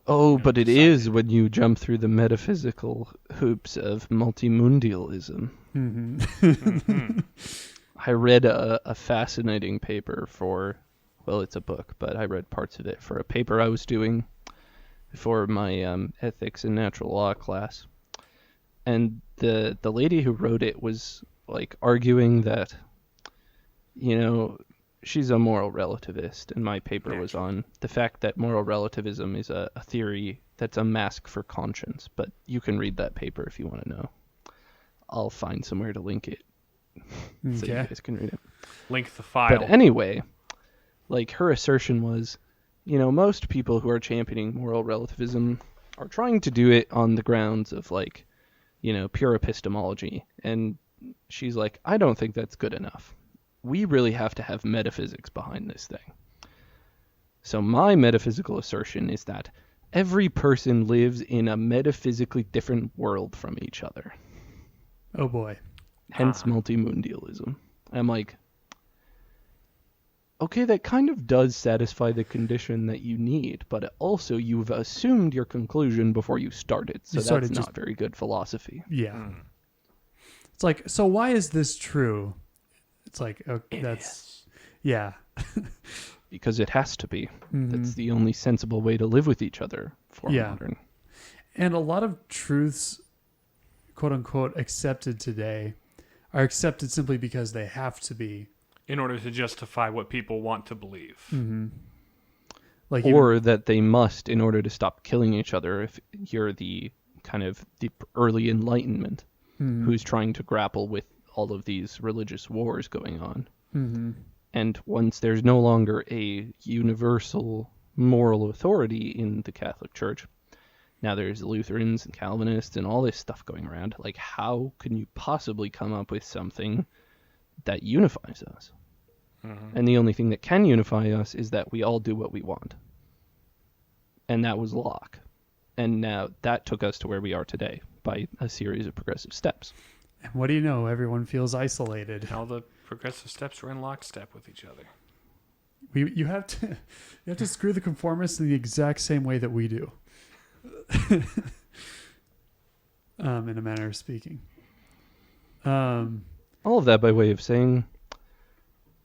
Speaker 2: Oh, but it
Speaker 3: decided.
Speaker 2: is when you jump through the metaphysical hoops of multimundialism. I read a fascinating paper it's a book, but I read parts of it for a paper I was doing for my ethics and natural law class. And the lady who wrote it was like arguing that, she's a moral relativist, and my paper was on the fact that moral relativism is a theory that's a mask for conscience. But you can read that paper if you want to know. I'll find somewhere to link it so you guys can read it.
Speaker 3: Link the file.
Speaker 2: But anyway, like her assertion was, most people who are championing moral relativism are trying to do it on the grounds of like, pure epistemology. And she's like, I don't think that's good enough. We really have to have metaphysics behind this thing. So my metaphysical assertion is that every person lives in a metaphysically different world from each other.
Speaker 1: Oh boy.
Speaker 2: Hence multimundialism. I'm like, okay, that kind of does satisfy the condition that you need, but also you've assumed your conclusion before you started, so that's not very good philosophy.
Speaker 1: Yeah. It's like, so why is this true? It's like, okay, yeah.
Speaker 2: Because it has to be. That's the only sensible way to live with each other for modern.
Speaker 1: And a lot of truths, quote unquote, accepted today are accepted simply because they have to be.
Speaker 3: In order to justify what people want to believe.
Speaker 1: Like
Speaker 2: that they must in order to stop killing each other if you're the kind of the early Enlightenment who's trying to grapple with all of these religious wars going on. And once there's no longer a universal moral authority in the Catholic Church, now there's Lutherans and Calvinists and all this stuff going around. Like, how can you possibly come up with something that unifies us? And the only thing that can unify us is that we all do what we want. And that was Locke. And now that took us to where we are today by a series of progressive steps.
Speaker 1: And what do you know? Everyone feels isolated.
Speaker 3: All the progressive steps are in lockstep with each other.
Speaker 1: You have to screw the conformists in the exact same way that we do. In a manner of speaking.
Speaker 2: All of that by way of saying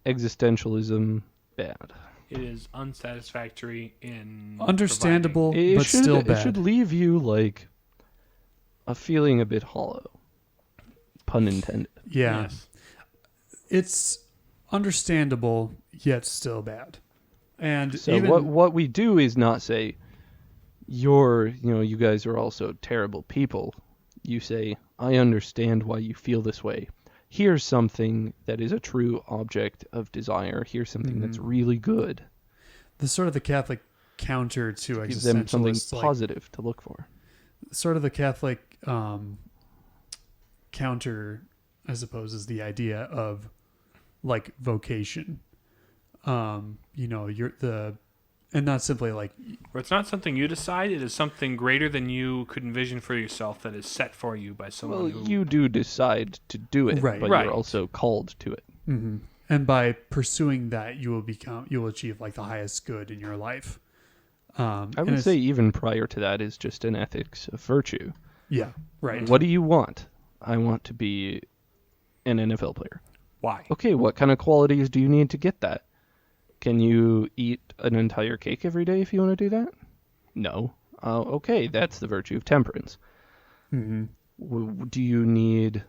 Speaker 2: existentialism bad.
Speaker 3: It is unsatisfactory in
Speaker 1: understandable, but still bad.
Speaker 2: It should leave you like a feeling a bit hollow. Pun intended.
Speaker 1: Yeah.
Speaker 3: Yes.
Speaker 1: It's understandable, yet still bad. And
Speaker 2: so what we do is not say, you guys are also terrible people. You say, I understand why you feel this way. Here's something that is a true object of desire. Here's something that's really good.
Speaker 1: The sort of the Catholic counter to existentialists.
Speaker 2: Gives them something positive to look for. Sort
Speaker 1: of the Catholic counter, I suppose, is the idea of like vocation. And not simply like...
Speaker 3: Where it's not something you decide, it is something greater than you could envision for yourself that is set for you by someone who...
Speaker 2: you do decide to do it, but you're also called to it.
Speaker 1: Mm-hmm. And by pursuing that, you will achieve like the highest good in your life.
Speaker 2: I would say even prior to that is just an ethics of virtue.
Speaker 1: Yeah, right.
Speaker 2: What do you want? I want to be an NFL player.
Speaker 3: Why?
Speaker 2: Okay, what kind of qualities do you need to get that? Can you eat an entire cake every day if you want to do that? No. Okay, that's the virtue of temperance. Mm-hmm. Do you need,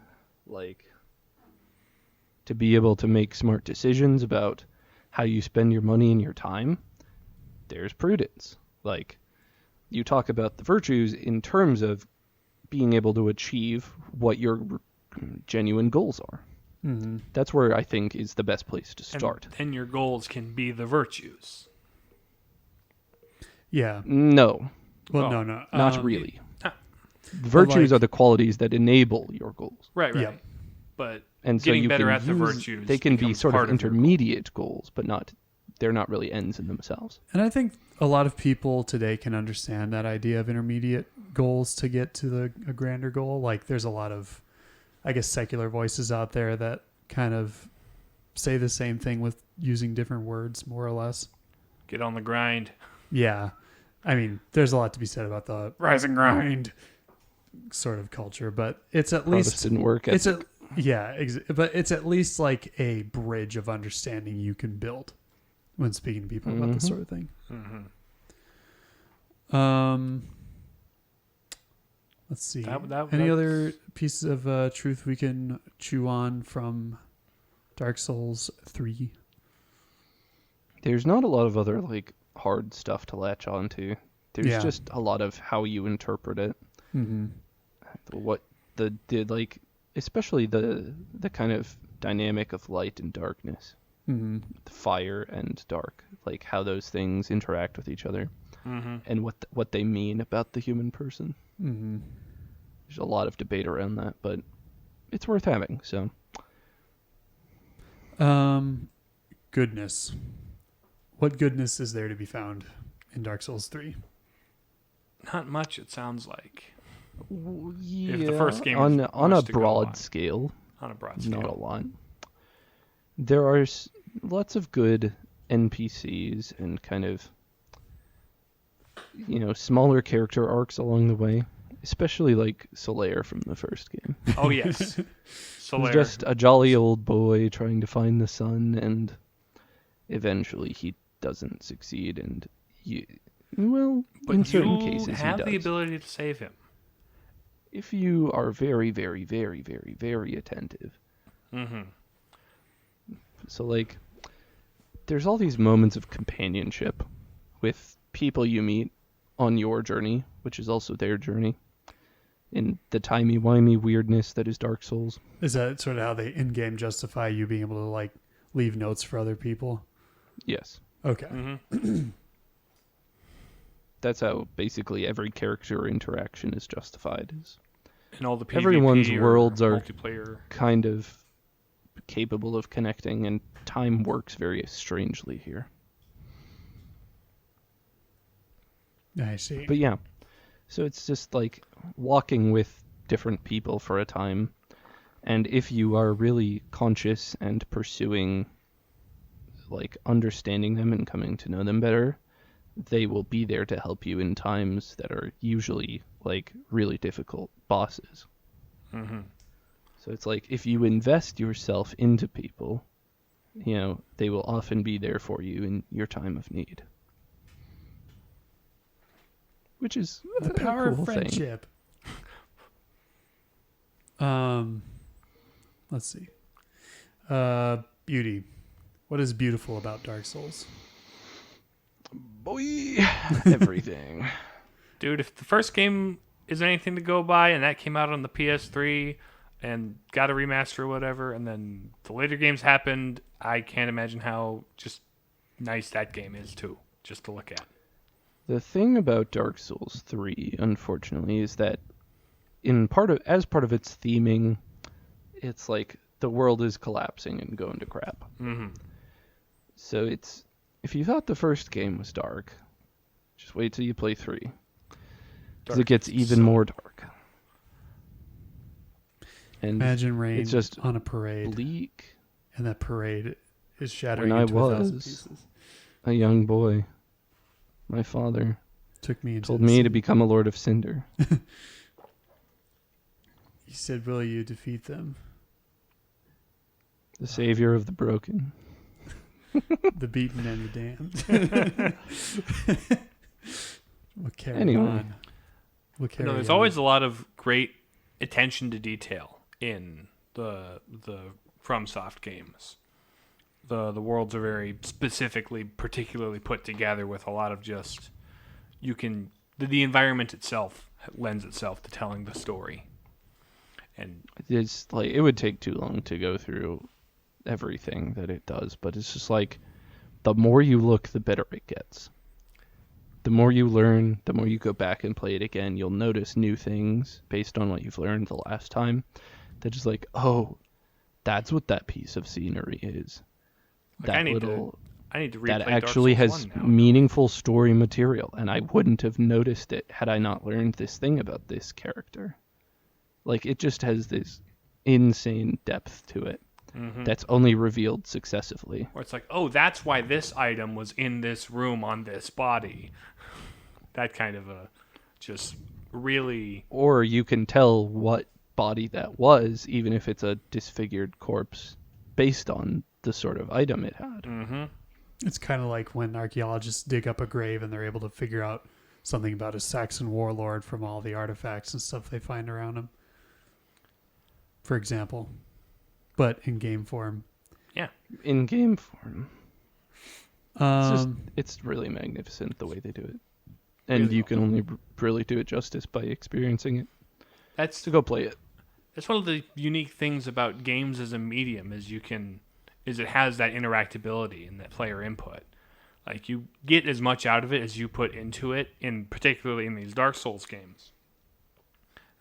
Speaker 2: to be able to make smart decisions about how you spend your money and your time? There's prudence. You talk about the virtues in terms of being able to achieve what your genuine goals are. Mm-hmm. That's where I think is the best place to start.
Speaker 3: And then your goals can be the virtues.
Speaker 1: Yeah.
Speaker 2: No.
Speaker 1: Well, no.
Speaker 2: Not really. Virtues are the qualities that enable your goals.
Speaker 3: Right. Yeah. But
Speaker 2: And so
Speaker 3: getting
Speaker 2: you
Speaker 3: better
Speaker 2: can
Speaker 3: at the
Speaker 2: use,
Speaker 3: virtues.
Speaker 2: they can be
Speaker 3: becomes
Speaker 2: sort
Speaker 3: part
Speaker 2: of
Speaker 3: of your goal.
Speaker 2: intermediate goals, but they're not really ends in themselves.
Speaker 1: And I think a lot of people today can understand that idea of intermediate goals to get to a grander goal. Like there's a lot of, I guess, secular voices out there that kind of say the same thing with using different words, more or less.
Speaker 3: Get on the grind.
Speaker 1: Yeah. I mean, there's a lot to be said about the rise and grind sort of culture, but it's at
Speaker 2: Protestant
Speaker 1: least
Speaker 2: work ethic.
Speaker 1: but it's at least like a bridge of understanding you can build when speaking to people about this sort of thing. Let's see. Any other pieces of truth we can chew on from Dark Souls 3?
Speaker 2: There's not a lot of other like hard stuff to latch onto. There's just a lot of how you interpret it.
Speaker 1: Mm-hmm.
Speaker 2: What the like, especially the kind of dynamic of light and darkness, fire and dark, like how those things interact with each other, and what they mean about the human person. Mm-hmm. There's a lot of debate around that, but it's worth having. So,
Speaker 1: goodness. What goodness is there to be found in Dark Souls 3?
Speaker 3: Not much, it sounds like.
Speaker 2: Yeah,
Speaker 3: if the first game
Speaker 2: on a broad scale, not a lot. There are lots of good NPCs and kind of, smaller character arcs along the way, especially like Solaire from the first game.
Speaker 3: Oh yes, Solaire.
Speaker 2: He's just a jolly old boy trying to find the sun, and eventually he doesn't succeed, and in certain cases he does.
Speaker 3: You have the ability to save him.
Speaker 2: If you are very, very, very, very, very attentive. Mm-hmm. So, like, there's all these moments of companionship with people you meet on your journey, which is also their journey, in the timey-wimey weirdness that is Dark Souls.
Speaker 1: Is that sort of how they in-game justify you being able to, like, leave notes for other people?
Speaker 2: Yes.
Speaker 1: Okay.
Speaker 3: Mm-hmm.
Speaker 2: That's how basically every character interaction is justified.
Speaker 3: And all the PvP
Speaker 2: everyone's worlds are
Speaker 3: multiplayer.
Speaker 2: Kind of capable of connecting, and time works very strangely here.
Speaker 1: I see.
Speaker 2: But yeah, so it's just like walking with different people for a time, and if you are really conscious and pursuing, like, understanding them and coming to know them better, they will be there to help you in times that are usually, like, really difficult bosses. Mm-hmm. So it's like, if you invest yourself into people, they will often be there for you in your time of need. Which is
Speaker 1: the power
Speaker 2: cool
Speaker 1: of friendship. Let's see. Beauty. What is beautiful about Dark Souls?
Speaker 2: Boy, everything.
Speaker 3: Dude, if the first game is anything to go by and that came out on the PS3 and got a remaster or whatever, and then the later games happened, I can't imagine how just nice that game is too, just to look at.
Speaker 2: The thing about Dark Souls 3, unfortunately, is that as part of its theming, it's like the world is collapsing and going to crap. Mm-hmm. So if you thought the first game was dark, just wait till you play 3. Because it gets even more dark. And
Speaker 1: imagine rain
Speaker 2: it's just
Speaker 1: on a parade.
Speaker 2: Bleak.
Speaker 1: And that parade is shattering
Speaker 2: when
Speaker 1: into
Speaker 2: I
Speaker 1: 1,000
Speaker 2: was
Speaker 1: pieces.
Speaker 2: A young boy, my father told me to become a Lord of Cinder.
Speaker 1: He said, will you defeat them?
Speaker 2: The savior of the broken.
Speaker 1: The beaten and the damned. We'll carry on.
Speaker 3: There's always a lot of great attention to detail in the FromSoft games. The worlds are very particularly put together with a lot of just the environment itself lends itself to telling the story. And
Speaker 2: it's like it would take too long to go through everything that it does, but it's just like the more you look, the better it gets. The more you learn, the more you go back and play it again, you'll notice new things based on what you've learned the last time. That is like, oh, that's what that piece of scenery is.
Speaker 3: Like, I need to replay
Speaker 2: that
Speaker 3: Dark
Speaker 2: actually
Speaker 3: Souls
Speaker 2: has
Speaker 3: 1 now.
Speaker 2: meaningful story material, and I wouldn't have noticed it had I not learned this thing about this character. Like, it just has this insane depth to it that's only revealed successively.
Speaker 3: Where it's like, oh, that's why this item was in this room on this body. That kind of a just really...
Speaker 2: Or you can tell what body that was, even if it's a disfigured corpse, based on the sort of item it had.
Speaker 3: Mm-hmm.
Speaker 1: It's kind of like when archaeologists dig up a grave and they're able to figure out something about a Saxon warlord from all the artifacts and stuff they find around him. For example. But in game form.
Speaker 3: Yeah.
Speaker 2: In game form. It's really magnificent the way they do it. And really, you can only really do it justice by experiencing it.
Speaker 3: That's
Speaker 2: to go play it.
Speaker 3: That's one of the unique things about games as a medium is it has that interactability and that player input. Like, you get as much out of it as you put into it, particularly in these Dark Souls games.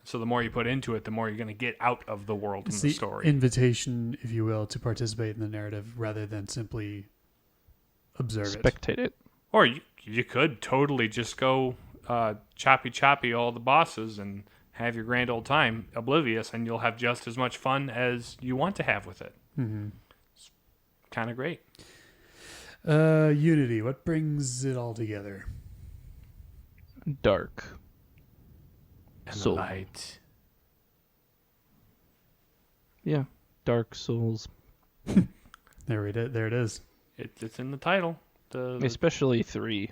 Speaker 3: So the more you put into it, the more you're going to get out of the world and the story.
Speaker 1: Invitation, if you will, to participate in the narrative rather than simply
Speaker 2: spectate it.
Speaker 3: Or you could totally just go choppy all the bosses and have your grand old time oblivious, and you'll have just as much fun as you want to have with it.
Speaker 1: Mm-hmm.
Speaker 3: It's kind of great.
Speaker 1: Unity, what brings it all together?
Speaker 2: Dark.
Speaker 3: And
Speaker 2: Soul.
Speaker 3: The light.
Speaker 2: Yeah, Dark Souls.
Speaker 1: There it is.
Speaker 3: It's in the title.
Speaker 2: Especially 3,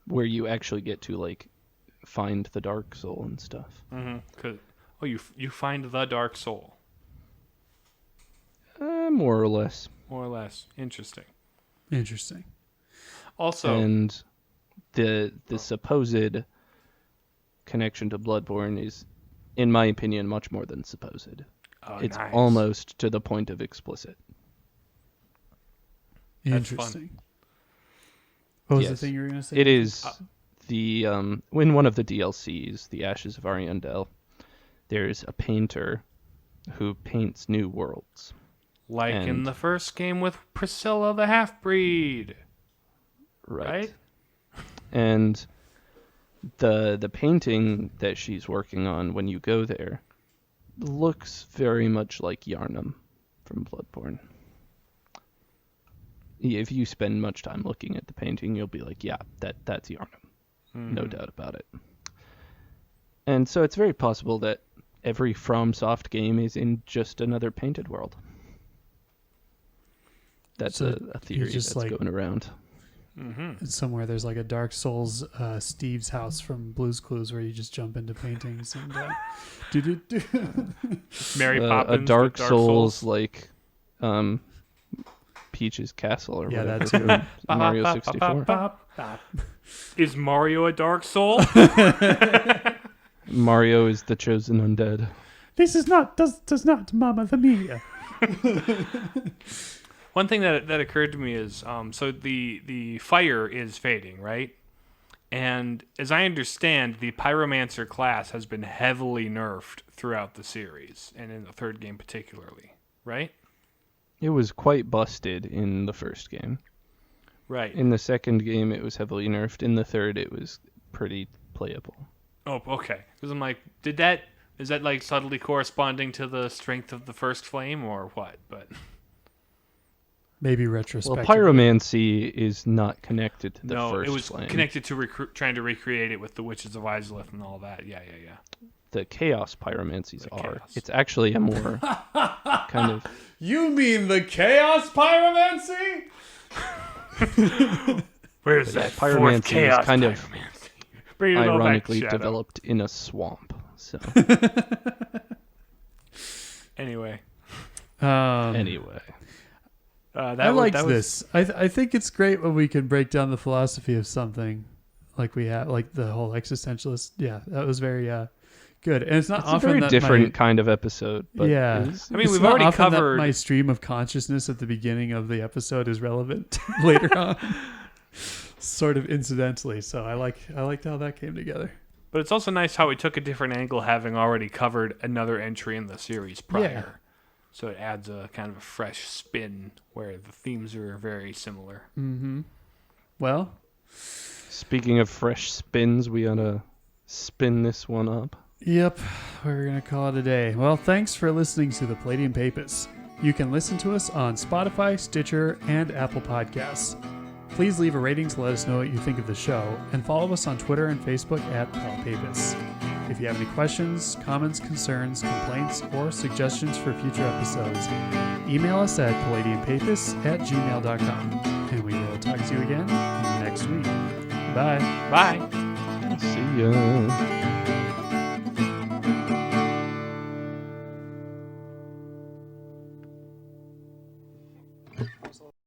Speaker 2: where you actually get to, like, find the Dark Soul and stuff.
Speaker 3: Mm-hmm. You find the Dark Soul.
Speaker 2: More or less.
Speaker 3: More or less. Interesting.
Speaker 2: Also, and the supposed connection to Bloodborne is, in my opinion, much more than supposed.
Speaker 3: Oh,
Speaker 2: it's
Speaker 3: nice.
Speaker 2: almost to the point of explicit.
Speaker 1: Interesting. What was the thing you were going to say?
Speaker 2: It is in one of the DLCs, The Ashes of Ariandel, there's a painter who paints new worlds.
Speaker 3: Like in the first game with Priscilla the Half-Breed. Right?
Speaker 2: And the painting that she's working on when you go there looks very much like Yharnam from Bloodborne. If you spend much time looking at the painting, you'll be like, yeah, that's Yharnam. Mm-hmm. No doubt about it. And so it's very possible that every FromSoft game is in just another painted world. That's a theory that's going around.
Speaker 3: Mm-hmm.
Speaker 1: Somewhere there's like a Dark Souls Steve's house from Blue's Clues where you just jump into paintings and
Speaker 3: Mary Poppins.
Speaker 2: A Dark Souls like Peach's Castle or whatever.
Speaker 1: That's too.
Speaker 2: Mario 64.
Speaker 3: Is Mario a Dark Soul?
Speaker 2: Mario is the chosen undead.
Speaker 1: This is not does not Mamma Mia.
Speaker 3: One thing that occurred to me is, so the fire is fading, right? And as I understand, the Pyromancer class has been heavily nerfed throughout the series, and in the third game particularly, right?
Speaker 2: It was quite busted in the first game.
Speaker 3: Right.
Speaker 2: In the second game, it was heavily nerfed. In the third, it was pretty playable.
Speaker 3: Oh, okay. Because I'm like, is that like subtly corresponding to the strength of the first flame or what? But
Speaker 1: maybe retrospectively.
Speaker 2: Well, pyromancy is not connected to the first flame.
Speaker 3: No, it was connected to trying to recreate it with the Witches of Izalith and all that. Yeah.
Speaker 2: The chaos pyromancies are. It's actually a more kind of...
Speaker 1: You mean the chaos pyromancy?
Speaker 3: Where's that
Speaker 2: pyromancy is kind of ironically developed in a swamp. So
Speaker 3: anyway.
Speaker 1: I like this. I think it's great when we can break down the philosophy of something like we have, like the whole existentialist. Yeah, that was very good. And it's not
Speaker 2: it's
Speaker 1: often
Speaker 2: a very different kind of episode. But
Speaker 1: yeah,
Speaker 3: I mean, we've already covered
Speaker 1: my stream of consciousness at the beginning of the episode is relevant later on, sort of incidentally. So I liked how that came together.
Speaker 3: But it's also nice how we took a different angle, having already covered another entry in the series prior. So it adds a kind of a fresh spin where the themes are very similar.
Speaker 1: Mm-hmm. Well,
Speaker 2: speaking of fresh spins, we ought to spin this one up.
Speaker 1: Yep, we're going to call it a day. Well, thanks for listening to the Palladium Papists. You can listen to us on Spotify, Stitcher, and Apple Podcasts. Please leave a rating to let us know what you think of the show, and follow us on Twitter and Facebook at Pal Papists. If you have any questions, comments, concerns, complaints, or suggestions for future episodes, email us at palladiumpapists@gmail.com. And we will talk to you again next week. Bye.
Speaker 3: Bye.
Speaker 2: See ya.